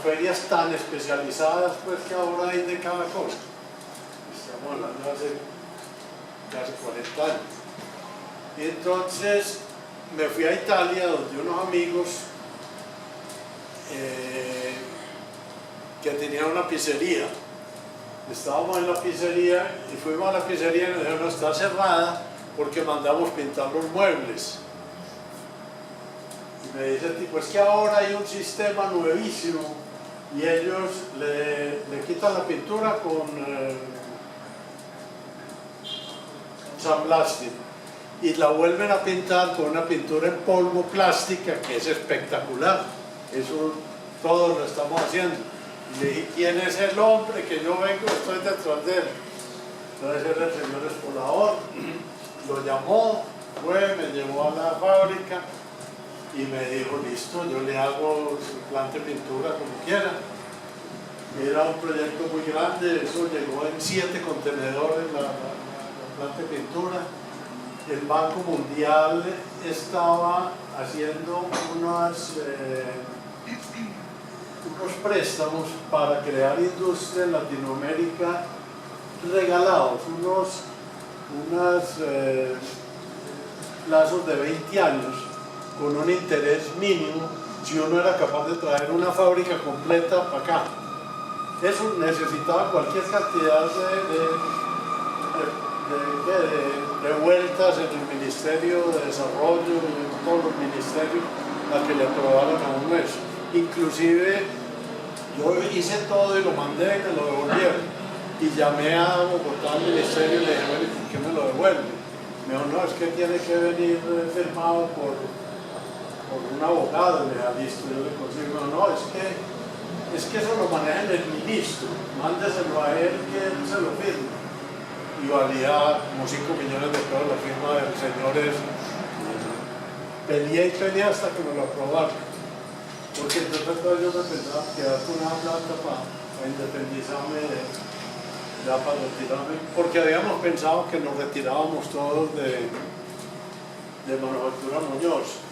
ferias tan especializadas pues que ahora hay de cada cosa. Estamos hablando de hace casi 40 años. Y entonces me fui a Italia donde unos amigos que tenían una pizzería. Estábamos en la pizzería y fuimos a la pizzería y nos dijeron, no, está cerrada porque mandamos pintar los muebles. Y me dice el tipo, es que ahora hay un sistema nuevísimo y ellos le quitan la pintura con sandblasting y la vuelven a pintar con una pintura en polvo plástica que es espectacular. Eso todos lo estamos haciendo. Y le dije, ¿quién es el hombre que yo vengo? Estoy detrás de él. Entonces era el señor explorador, lo llamó, fue, me llevó a la fábrica y me dijo, listo, yo le hago su planta de pintura como quiera. Era un proyecto muy grande, eso llegó en 7 contenedores la planta de pintura. El Banco Mundial estaba haciendo unos préstamos para crear industria en Latinoamérica regalados, unos plazos de 20 años con un interés mínimo si uno era capaz de traer una fábrica completa para acá. Eso necesitaba cualquier cantidad de vueltas en el Ministerio de Desarrollo y en todos los ministerios a que le aprobaran a uno eso. Inclusive yo hice todo y lo mandé y me lo devolvieron. Y llamé a Bogotá al ministerio y le dije, bueno, ¿por qué me lo devuelve? Me dijo, no, es que tiene que venir firmado por un abogado. Le dije, listo, yo le consigo. No, es que eso lo maneja el ministro, mándeselo a él que él se lo firme. Y valía como 5 millones de pesos la firma del señor ese. Peleé y peleé hasta que me lo aprobaron. Porque entonces yo me pensaba quedar con una plata para independizarme ya para retirarme, porque habíamos pensado que nos retirábamos todos de Manufactura Muñoz.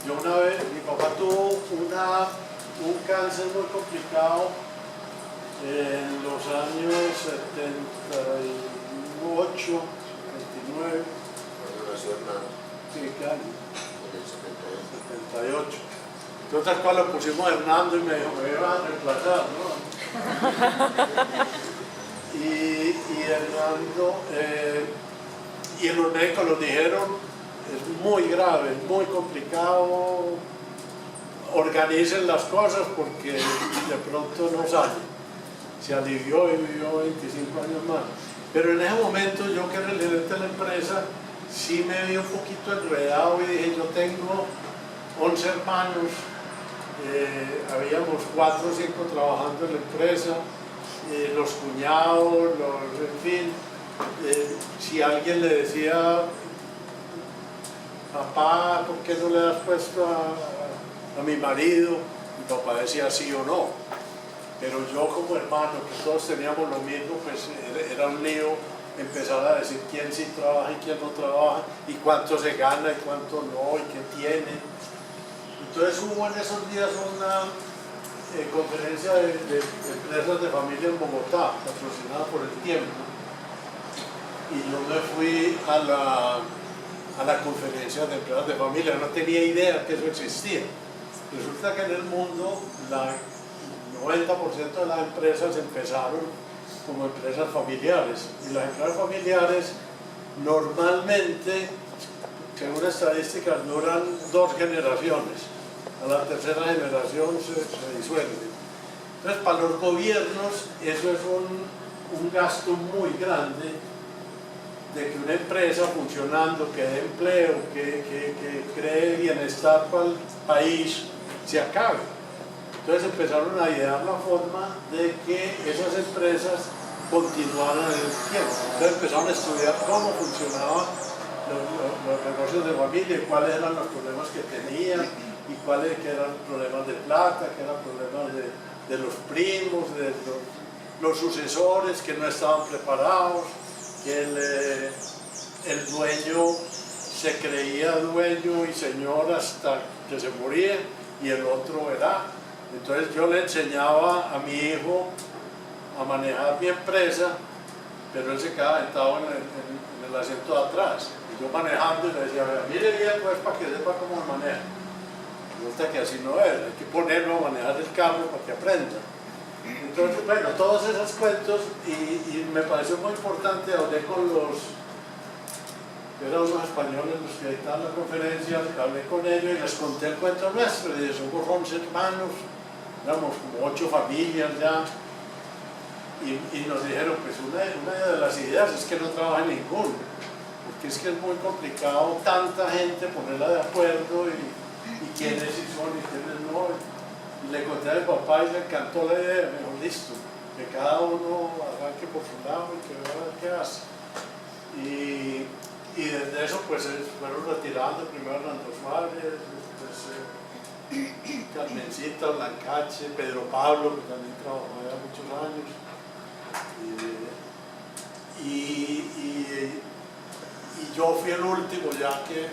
Yo una vez, mi papá tuvo un cáncer muy complicado en los años 78, 79. ¿Cuándo nació Hernando? Sí, ¿qué año? En el 78. 78. Entonces cuando lo pusimos a Hernando y me dijo, me iban a reemplazar, ¿no? Y Hernando, y los médicos nos dijeron, es muy grave, es muy complicado, organicen las cosas porque de pronto no sale. Se alivió y vivió 25 años más. Pero en ese momento yo, que era el gerente de la empresa, sí me vi un poquito enredado y dije, yo tengo 11 hermanos, habíamos 4 o 5 trabajando en la empresa, los cuñados, en fin, si alguien le decía, papá, ¿por qué no le has puesto a mi marido? mi papá decía sí o no, pero yo como hermano, que todos teníamos lo mismo, pues era un lío empezar a decir quién sí trabaja y quién no trabaja, y cuánto se gana y cuánto no, y qué tiene. Entonces hubo en esos días una conferencia de empresas de familia en Bogotá, patrocinada por El Tiempo, y yo me fui a la conferencia de empresas de familia, no tenía idea que eso existía. Resulta que en el mundo el 90% de las empresas empezaron como empresas familiares, y las empresas familiares normalmente, según estadísticas, duran 2 generaciones. A la tercera generación se disuelve. Entonces, para los gobiernos eso es un gasto muy grande de que una empresa funcionando, que dé empleo, que cree bienestar para el país, se acabe. Entonces empezaron a idear la forma de que esas empresas continuaran en el tiempo. Entonces empezaron a estudiar cómo funcionaban los negocios de familia y cuáles eran los problemas que tenían, y cuáles eran problemas de plata, que eran problemas de los primos, de los sucesores que no estaban preparados, que el dueño se creía dueño y señor hasta que se moría y el otro era. Entonces yo le enseñaba a mi hijo a manejar mi empresa, pero él se quedaba sentado en el asiento de atrás, y yo manejando, y le decía, mire bien, pues, para que sepa cómo maneja. Resulta que así no es, hay que ponerlo a manejar el carro para que aprenda. Entonces, bueno, todos esos cuentos, y me pareció muy importante. Hablé con eran unos españoles los que dictaban la conferencia, hablé con ellos y les conté el cuento nuestro, y somos 11 hermanos, éramos como 8 familias ya, y nos dijeron, pues una de las ideas es que no trabaje ninguno, porque es que es muy complicado tanta gente ponerla de acuerdo, y quiénes sí son y quiénes no. Y le conté a mi papá y le encantó la idea. Me dijo, listo, que cada uno arranque por su lado y que vea qué hace. Y desde eso pues se fueron retirando, primero Hernando Suárez, después Carmencita, Blancache, Pedro Pablo, que también trabajó ya muchos años. Y yo fui el último ya que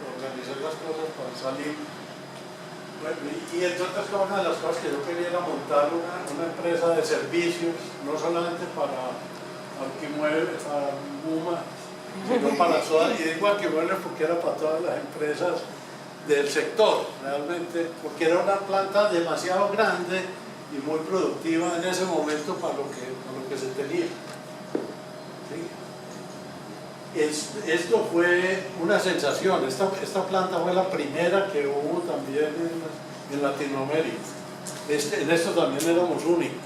organizar las cosas para salir. Bueno, y entre otras cosas, una de las cosas que yo quería era montar una empresa de servicios, no solamente para Alquimuebles, para Muma, sino para todas, y digo Alquimuebles porque era para todas las empresas del sector, realmente, porque era una planta demasiado grande y muy productiva en ese momento para lo que se tenía. ¿Sí? Esto fue una sensación. Esta planta fue la primera que hubo también en Latinoamérica. En esto también éramos únicos.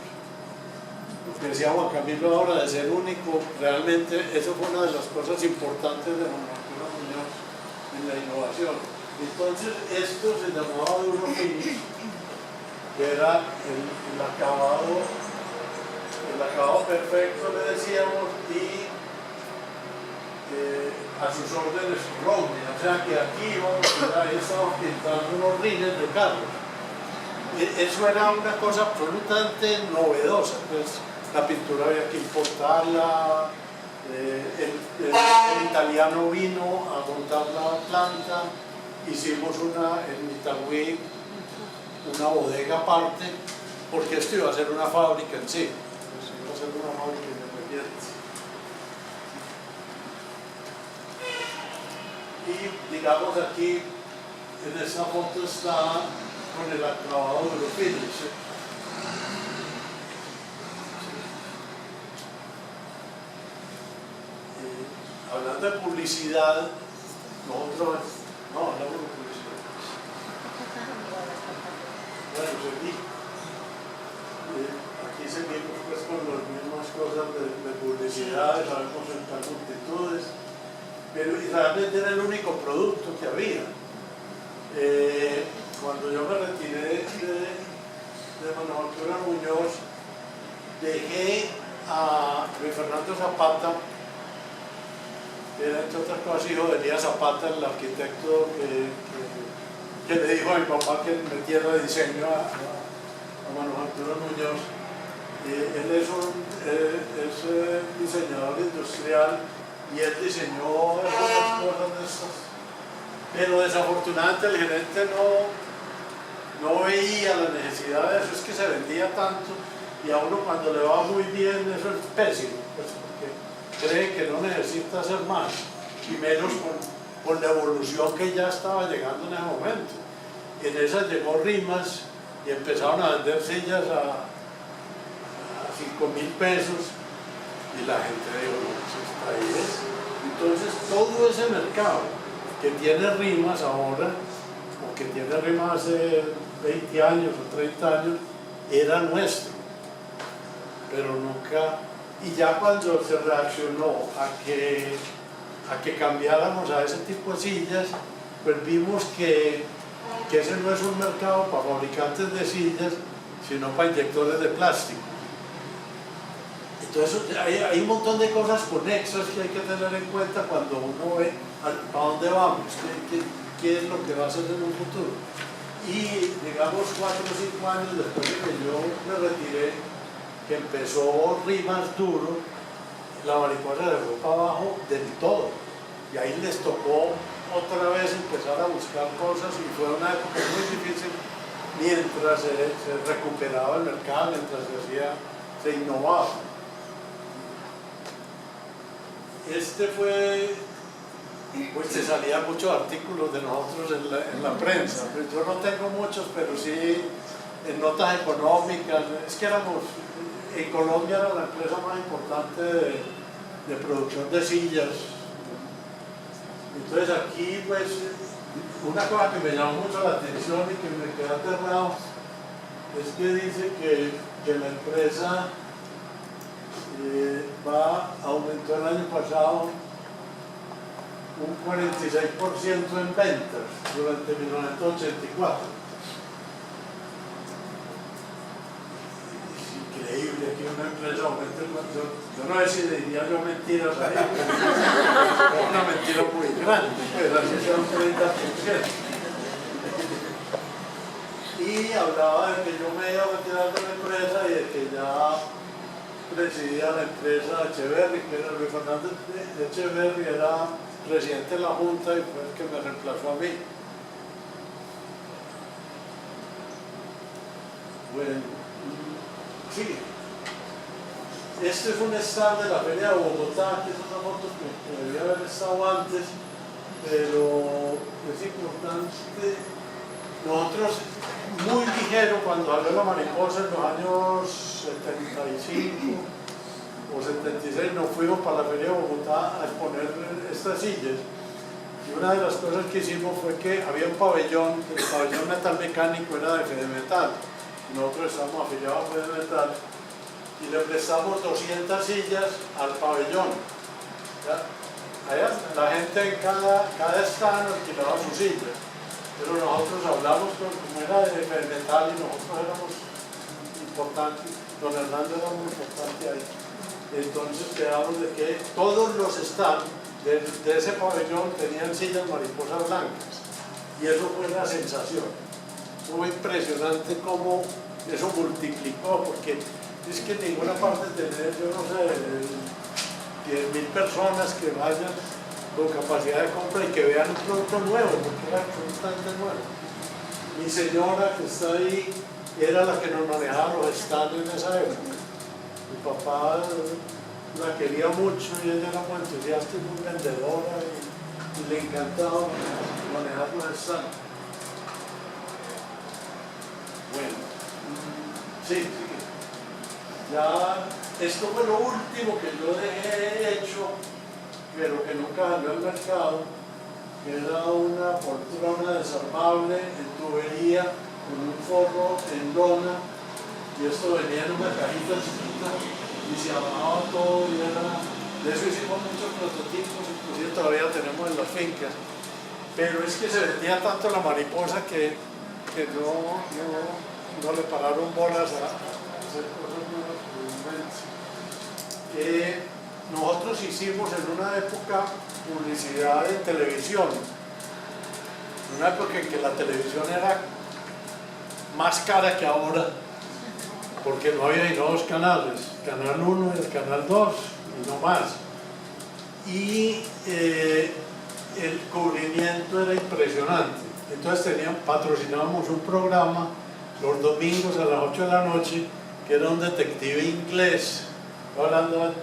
Lo que decía Juan Camilo ahora de ser único, realmente eso fue una de las cosas importantes de Manufactura Muñoz en la innovación. Entonces esto se llamaba Duro Finish, que era el acabado perfecto, le decíamos, y a sus órdenes Romney, o sea que aquí ahí estaban pintando unos rines de carros. Eso era una cosa absolutamente novedosa, pues la pintura había que importarla, el italiano vino a montar la planta, hicimos en Itagüí una bodega aparte, porque esto iba a ser una fábrica en sí, pues iba a ser una fábrica independiente. Y digamos aquí, en esta foto está con el acabado de los finish. Hablando de publicidad, nosotros, no, hablamos de publicidad. Bueno, aquí seguimos pues con las mismas cosas de publicidad, sabemos en multitudes, pero realmente era el único producto que había. Cuando yo me retiré de Manufactura Muñoz, dejé a Luis Fernando Zapata, que era entre otras cosas hijo de Elías Zapata, el arquitecto que que le dijo a mi papá que metiera diseño a Manufactura Muñoz. Él es diseñador industrial y él diseñó algunas cosas de estas. Pero desafortunadamente el gerente no veía la necesidad de eso, es que se vendía tanto y a uno cuando le va muy bien eso es pésimo, pues, porque cree que no necesita hacer más y menos por la evolución que ya estaba llegando en ese momento. Y en esas llegó Rimas y empezaron a vender sillas a 5.000 pesos y la gente dijo, no, pues ahí es. Entonces todo ese mercado que tiene Rimas ahora, o que tiene Rimas hace 20 años o 30 años, era nuestro, pero nunca, y ya cuando se reaccionó a que cambiáramos a ese tipo de sillas, pues vimos que ese no es un mercado para fabricantes de sillas, sino para inyectores de plástico. Entonces hay un montón de cosas conexas que hay que tener en cuenta cuando uno ve para dónde vamos, qué es lo que va a hacer en un futuro. Y digamos 4 o 5 años después de que yo me retiré, que empezó Rimas duro, la mariposa se fue para abajo del todo. Y ahí les tocó otra vez empezar a buscar cosas y fue una época muy difícil mientras se recuperaba el mercado, mientras se innovaba. Pues se salían muchos artículos de nosotros en la prensa. Pues yo no tengo muchos, pero sí en notas económicas. Es que en Colombia era la empresa más importante de producción de sillas. Entonces aquí, pues, una cosa que me llamó mucho la atención y que me quedó aterrado es que dice que la empresa aumentó el año pasado un 46% en ventas durante 1984. Es increíble que una empresa aumente el control. Yo no sé si diría yo mentiras ahí, pero es una mentira muy grande, pues así sea un 30%. Y hablaba de que yo me iba a retirar de la empresa y de que ya presidía la empresa Echeverri, que era Luis Fernández de Echeverri, era presidente de la Junta y fue el que me reemplazó a mí. Bueno, sí. Este es un stand de la Feria de Bogotá, que es una foto que debía haber estado antes, pero es importante. Nosotros, muy ligero, cuando salió la mariposa en los años 75 o 76, nos fuimos para la Feria de Bogotá a exponer estas sillas. Y una de las cosas que hicimos fue que había un pabellón, el pabellón metalmecánico era de Fedemetal. Nosotros estábamos afiliados a Fedemetal y le prestamos 200 sillas al pabellón. ¿Ya? Allá la gente en cada stand alquilaba su silla. Pero nosotros hablamos como era de Fedemetal y nosotros éramos importantes, don Hernando era muy importante ahí. Entonces quedamos de que todos los stands de ese pabellón tenían sillas mariposas blancas y eso fue una sensación. Fue impresionante cómo eso multiplicó, porque es que en ninguna parte tener, yo no sé, 10.000 personas que vayan con capacidad de compra y que vean un producto nuevo, porque era absolutamente nuevo. Mi señora que está ahí era la que nos manejaba los stands en esa época. Mi papá la quería mucho y ella era muy entusiasta y muy vendedora y le encantaba manejar los stands. Bueno, sí. Ya, esto fue lo último que yo dejé hecho, pero que nunca salió al mercado, que era una poltrona desarmable en tubería con un forro en lona, y esto venía en una cajita chiquita y se armaba todo y era... De eso hicimos muchos prototipos, inclusive todavía tenemos en las fincas, pero es que se vendía tanto la mariposa que no le pararon bolas a hacer cosas nuevas por un momento. Nosotros hicimos en una época publicidad en televisión en una época en que la televisión era más cara que ahora, porque no había dos canales, Canal 1 y el Canal 2, y no más. Y el cubrimiento era impresionante. Entonces patrocinábamos un programa los domingos a las 8 de la noche, que era un detective inglés, estoy hablando de hace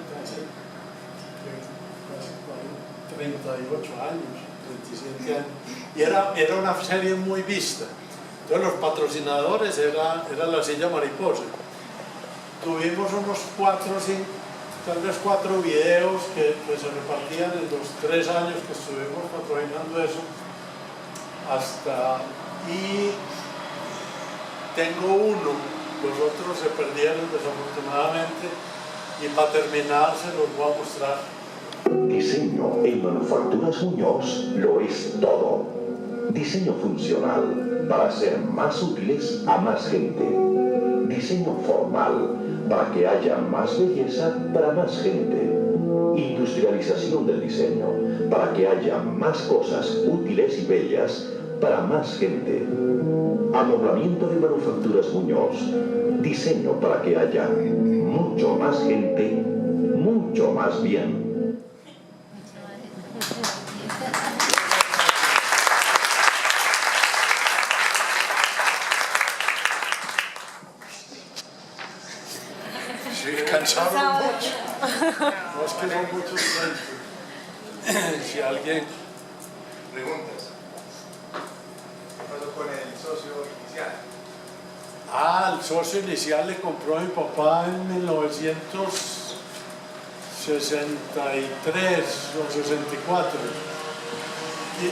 38 años, 37 años, y era una serie muy vista. Entonces los patrocinadores era la Silla Mariposa. Tuvimos unos 4 videos que se repartían en los 3 años que estuvimos patrocinando eso, y tengo uno, los otros se perdieron desafortunadamente, y para terminar se los voy a mostrar. Diseño en Manufacturas Muñoz lo es todo. Diseño funcional para ser más útiles a más gente. Diseño formal para que haya más belleza para más gente. Industrialización del diseño para que haya más cosas útiles y bellas para más gente. Amoblamiento de Manufacturas Muñoz. Diseño para que haya mucho más gente, mucho más bien. Sí, cansaron mucho. No es que son muchos clientes. Si alguien... Preguntas. ¿Qué pasó con el socio inicial? El socio inicial le compró a mi papá en 1963 o 64. Y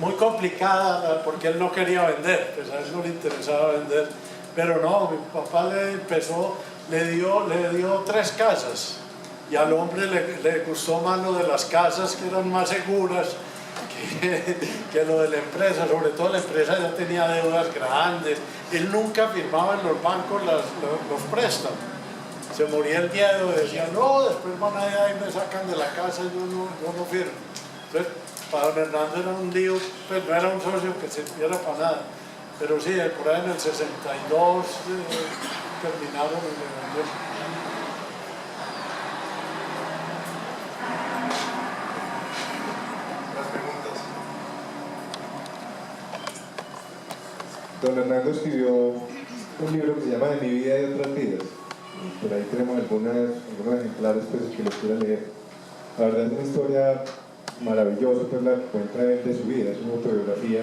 muy complicada porque él no quería vender, pues a él no le interesaba vender. Pero no, mi papá le dio 3 casas y al hombre le gustó más lo de las casas, que eran más seguras que lo de la empresa. Sobre todo la empresa ya tenía deudas grandes, él nunca firmaba en los bancos los préstamos, se moría el miedo, decía no, después van allá y me sacan de la casa, yo no firmo. Entonces para don Hernando era un lío, pues no era un socio que sirviera para nada. Pero sí, por ahí en el 62 terminaron y le vendieron. Las preguntas. Don Hernando escribió un libro que se llama De mi vida y otras vidas. Por ahí tenemos algunos ejemplares pues, que los quiera leer. La verdad es una historia maravillosa, pues la que cuenta él de su vida, es una autobiografía.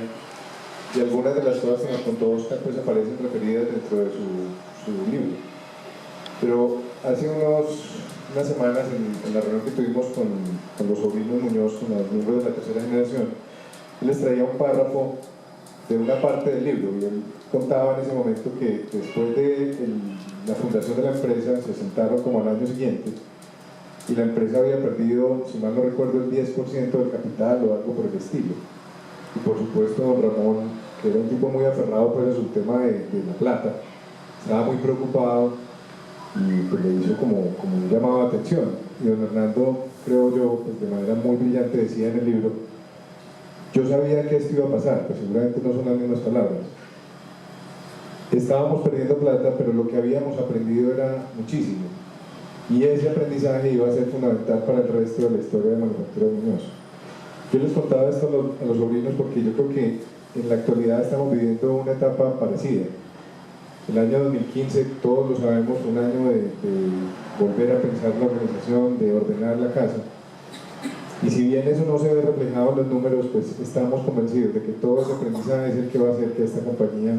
Y algunas de las cosas que nos contó Oscar pues aparecen referidas dentro de su libro. Pero hace unas semanas en la reunión que tuvimos con los sobrinos Muñoz, con los miembros de la tercera generación, él les traía un párrafo de una parte del libro y él contaba en ese momento que después de la fundación de la empresa se sentaron como al año siguiente y la empresa había perdido, si mal no recuerdo, el 10% del capital o algo por el estilo. Y por supuesto don Ramón, que era un tipo muy aferrado pues, a su tema de la plata, estaba muy preocupado y pues, le hizo como un llamado de atención. Y don Hernando, creo yo, pues, de manera muy brillante decía en el libro, yo sabía que esto iba a pasar, pues seguramente no son las mismas palabras. Estábamos perdiendo plata, pero lo que habíamos aprendido era muchísimo. Y ese aprendizaje iba a ser fundamental para el resto de la historia de Manufacturas Muñoz. Yo les contaba esto a los sobrinos porque yo creo que en la actualidad estamos viviendo una etapa parecida. El año 2015, todos lo sabemos, fue un año de volver a pensar la organización, de ordenar la casa. Y si bien eso no se ve reflejado en los números, pues estamos convencidos de que todo ese aprendizaje es el que va a hacer que esta compañía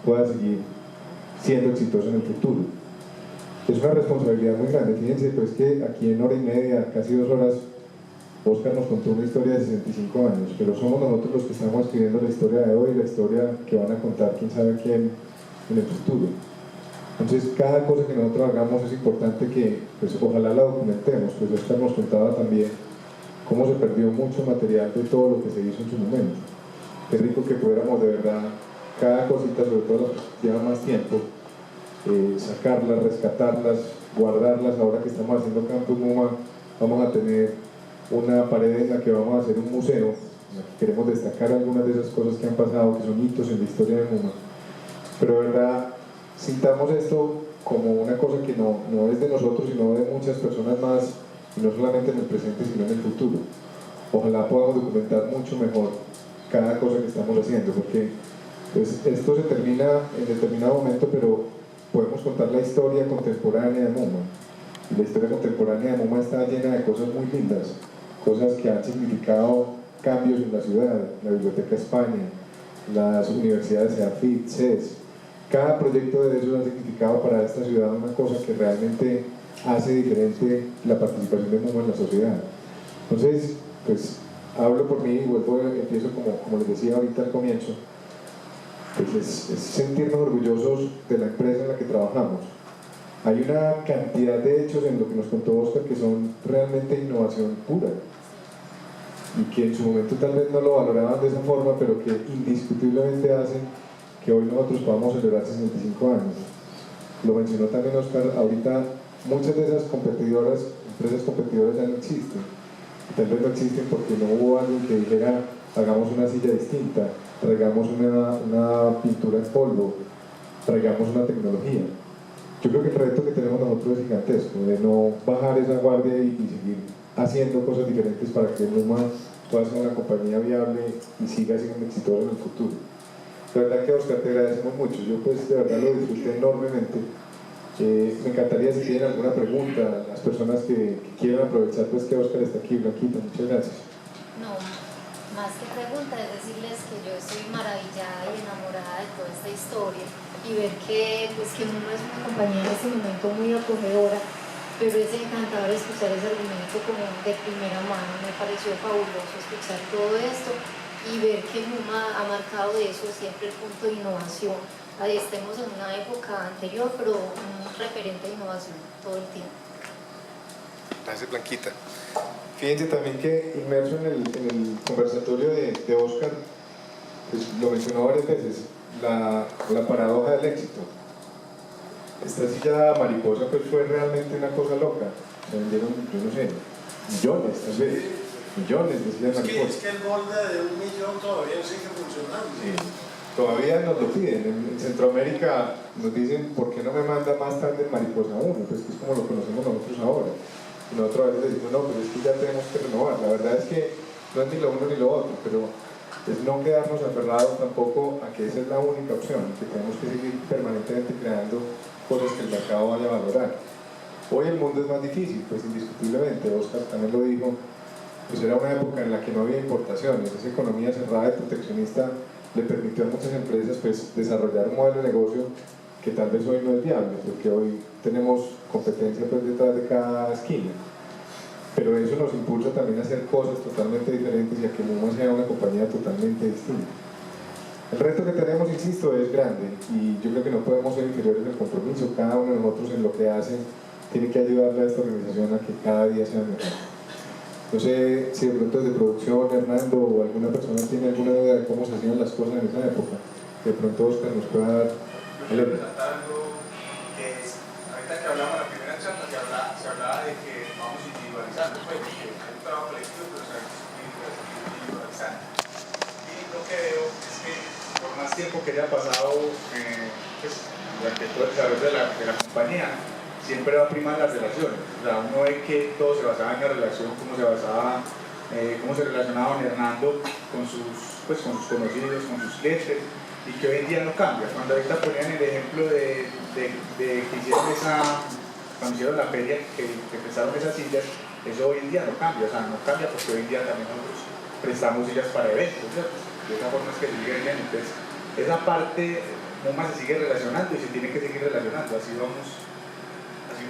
pueda seguir siendo exitosa en el futuro. Es una responsabilidad muy grande. Fíjense pues que aquí en hora y media, casi 2 horas, Oscar nos contó una historia de 65 años, pero somos nosotros los que estamos escribiendo la historia de hoy, la historia que van a contar quién sabe quién en el futuro. Entonces, cada cosa que nosotros hagamos es importante que, pues, ojalá la documentemos. Pues Oscar nos contaba también cómo se perdió mucho material de todo lo que se hizo en su momento. Qué rico que pudiéramos de verdad, cada cosita, sobre todo las que llevan más tiempo, sacarlas, rescatarlas, guardarlas. Ahora que estamos haciendo Campus MUMA, vamos a tener una pared en la que vamos a hacer un museo Aquí queremos destacar algunas de esas cosas que han pasado, que son hitos en la historia de MUMA. Pero de verdad, sintamos esto como una cosa que no es de nosotros, sino de muchas personas más, y no solamente en el presente, sino en el futuro. Ojalá podamos documentar mucho mejor cada cosa que estamos haciendo, porque pues, esto se termina en determinado momento, pero podemos contar la historia contemporánea de MUMA. Y la historia contemporánea de MUMA está llena de cosas muy lindas, cosas que han significado cambios en la ciudad, la Biblioteca España, las universidades EAFIT, CES. Cada proyecto de esos ha significado para esta ciudad una cosa que realmente hace diferente la participación de MUMA en la sociedad. Entonces, pues hablo por mí y empiezo como les decía ahorita al comienzo, pues es sentirnos orgullosos de la empresa en la que trabajamos. Hay una cantidad de hechos en lo que nos contó Oscar que son realmente innovación pura y que en su momento tal vez no lo valoraban de esa forma, pero que indiscutiblemente hacen que hoy nosotros podamos celebrar 65 años. Lo mencionó también Oscar, ahorita muchas de esas empresas competidoras ya no existen. Tal vez no existen porque no hubo alguien que dijera hagamos una silla distinta, traigamos una pintura en polvo, traigamos una tecnología. Yo creo que el reto que tenemos nosotros es gigantesco, de no bajar esa guardia y seguir haciendo cosas diferentes para que MUMA pueda ser una compañía viable y siga siendo exitosa en el futuro. De verdad que Oscar, te agradecemos mucho, yo pues de verdad lo disfruté enormemente. Me encantaría si tienen alguna pregunta, las personas que quieran aprovechar pues que Oscar está aquí, Blanquita, muchas gracias. No, más que pregunta es decirles que yo estoy maravillada y enamorada de toda esta historia y ver que MUMA es una compañía en este momento muy acogedora, pero es encantador escuchar ese argumento como de primera mano. Me pareció fabuloso escuchar todo esto y ver que MUMA ha marcado de eso siempre el punto de innovación. Ahí estemos en una época anterior, pero un referente de innovación todo el tiempo. Gracias, Blanquita. Fíjense también que inmerso en el conversatorio de Oscar, pues, lo mencionó varias veces, la paradoja del éxito. Esta silla mariposa pues fue realmente una cosa loca. Se vendieron, yo no sé, millones tal vez, millones de sillas mariposas. Es que el molde de 1 millón todavía sigue funcionando. Sí. Todavía nos lo piden. En Centroamérica nos dicen, ¿por qué no me manda más tarde el mariposa 1? Pues que es como lo conocemos nosotros ahora. Y nosotros a veces decimos, no, pues es que ya tenemos que renovar. La verdad es que no es ni lo uno ni lo otro, pero es no quedarnos aferrados tampoco a que esa es la única opción, que tenemos que seguir permanentemente creando cosas que el mercado vaya a valorar. Hoy el mundo es más difícil, pues indiscutiblemente, Oscar también lo dijo, pues era una época en la que no había importaciones, esa economía cerrada y proteccionista le permitió a muchas empresas pues, desarrollar un modelo de negocio que tal vez hoy no es viable, porque hoy tenemos competencia pues, detrás de cada esquina. Pero eso nos impulsa también a hacer cosas totalmente diferentes y a que MUMA sea una compañía totalmente distinta. El reto que tenemos, insisto, es grande y yo creo que no podemos ser inferiores al compromiso. Cada uno de nosotros en lo que hace tiene que ayudarle a esta organización a que cada día sea mejor. No sé si de pronto desde producción, Hernando o alguna persona tiene alguna duda de cómo se hacían las cosas en esa época. De pronto Oscar nos pueda dar... Yo quiero presentar algo que es, ahorita que hablamos en la primera charla, se hablaba de que vamos individualizando, pues, que hay un trabajo colectivo, pero se va individualizando. Y lo que veo es que por más tiempo que haya pasado, pues, durante todo el desarrollo de la compañía, siempre va a primar las relaciones. O sea, uno ve que todo se basaba en la relación, cómo se relacionaba Hernando con sus conocidos, con sus clientes, y que hoy en día no cambia. Cuando ahorita ponían el ejemplo de que hicieron cuando hicieron la feria, que prestaron esas sillas, eso hoy en día no cambia. O sea, no cambia porque hoy en día también nosotros prestamos sillas para eventos, ¿cierto? De esa forma es que se sigue bien. Entonces, esa parte MUMA se sigue relacionando y se tiene que seguir relacionando. Así no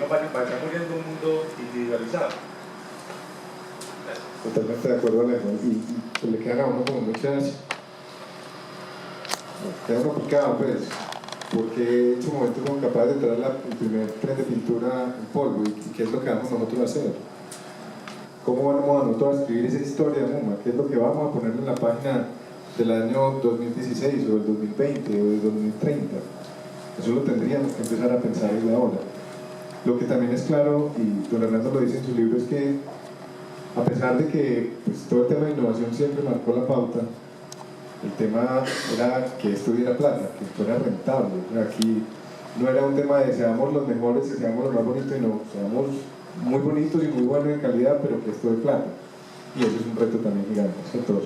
vaya muriendo un mundo individualizado. Totalmente de acuerdo, Alejo. Y pues le quedan a uno como muchas... Queda uno picado, pues, porque en su momento somos capaces de traer el primer tren de pintura en polvo y qué es lo que vamos nosotros a hacer. ¿Cómo vamos a nosotros a escribir esa historia de MUMA? ¿Qué es lo que vamos a poner en la página del año 2016 o del 2020 o del 2030? Eso lo tendríamos que empezar a pensar desde ahora. Lo que también es claro, y don Hernando lo dice en su libro, es que a pesar de que pues, todo el tema de innovación siempre marcó la pauta, el tema era que esto diera plata, que fuera rentable. Aquí no era un tema de seamos los mejores, que seamos los más bonitos, no, seamos muy bonitos y muy buenos en calidad, pero que esto dé plata. Y eso es un reto también gigante, ¿cierto?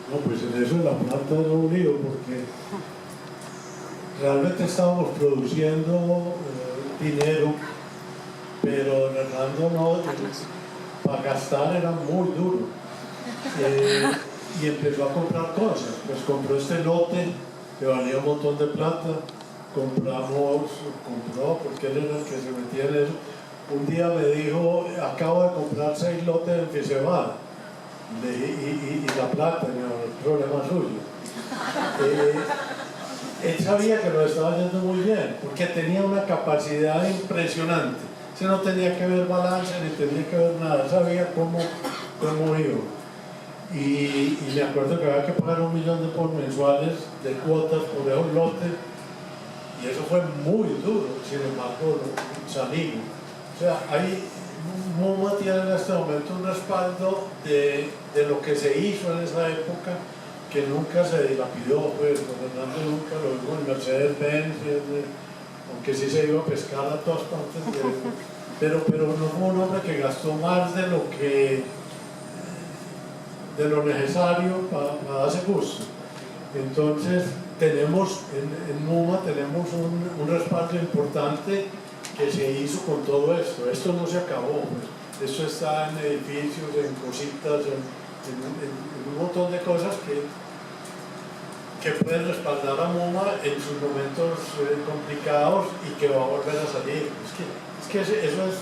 No, pues en eso de la plata era un lío, porque realmente estábamos produciendo dinero, pero Hernando no, para gastar era muy duro. Y empezó a comprar cosas, pues compró este lote que valía un montón de plata, compró, porque él era el que se metía en eso. Un día me dijo, acabo de comprar 6 lotes en Fisebada, y la plata, no, el problema suyo. Él sabía que lo estaba yendo muy bien, porque tenía una capacidad impresionante. Ese no tenía que ver balance, ni tenía que ver nada, sabía cómo iba. Y me acuerdo que había que pagar $1 millón mensuales de cuotas por esos lotes, y eso fue muy duro, sin embargo salimos. O sea, MoMA tiene en este momento un respaldo de lo que se hizo en esa época, que nunca se dilapidó, pues, con Hernando nunca lo vimos en Mercedes-Benz, aunque sí se iba a pescar a todas partes de eso, pero no fue un hombre que gastó más de lo necesario para darse gusto. Entonces tenemos en MoMA tenemos un respaldo importante que se hizo con todo esto. Esto no se acabó, pues. Esto está en edificios, en cositas, en un montón de cosas que pueden respaldar a MoMA en sus momentos complicados y que va a volver a salir. Es que eso es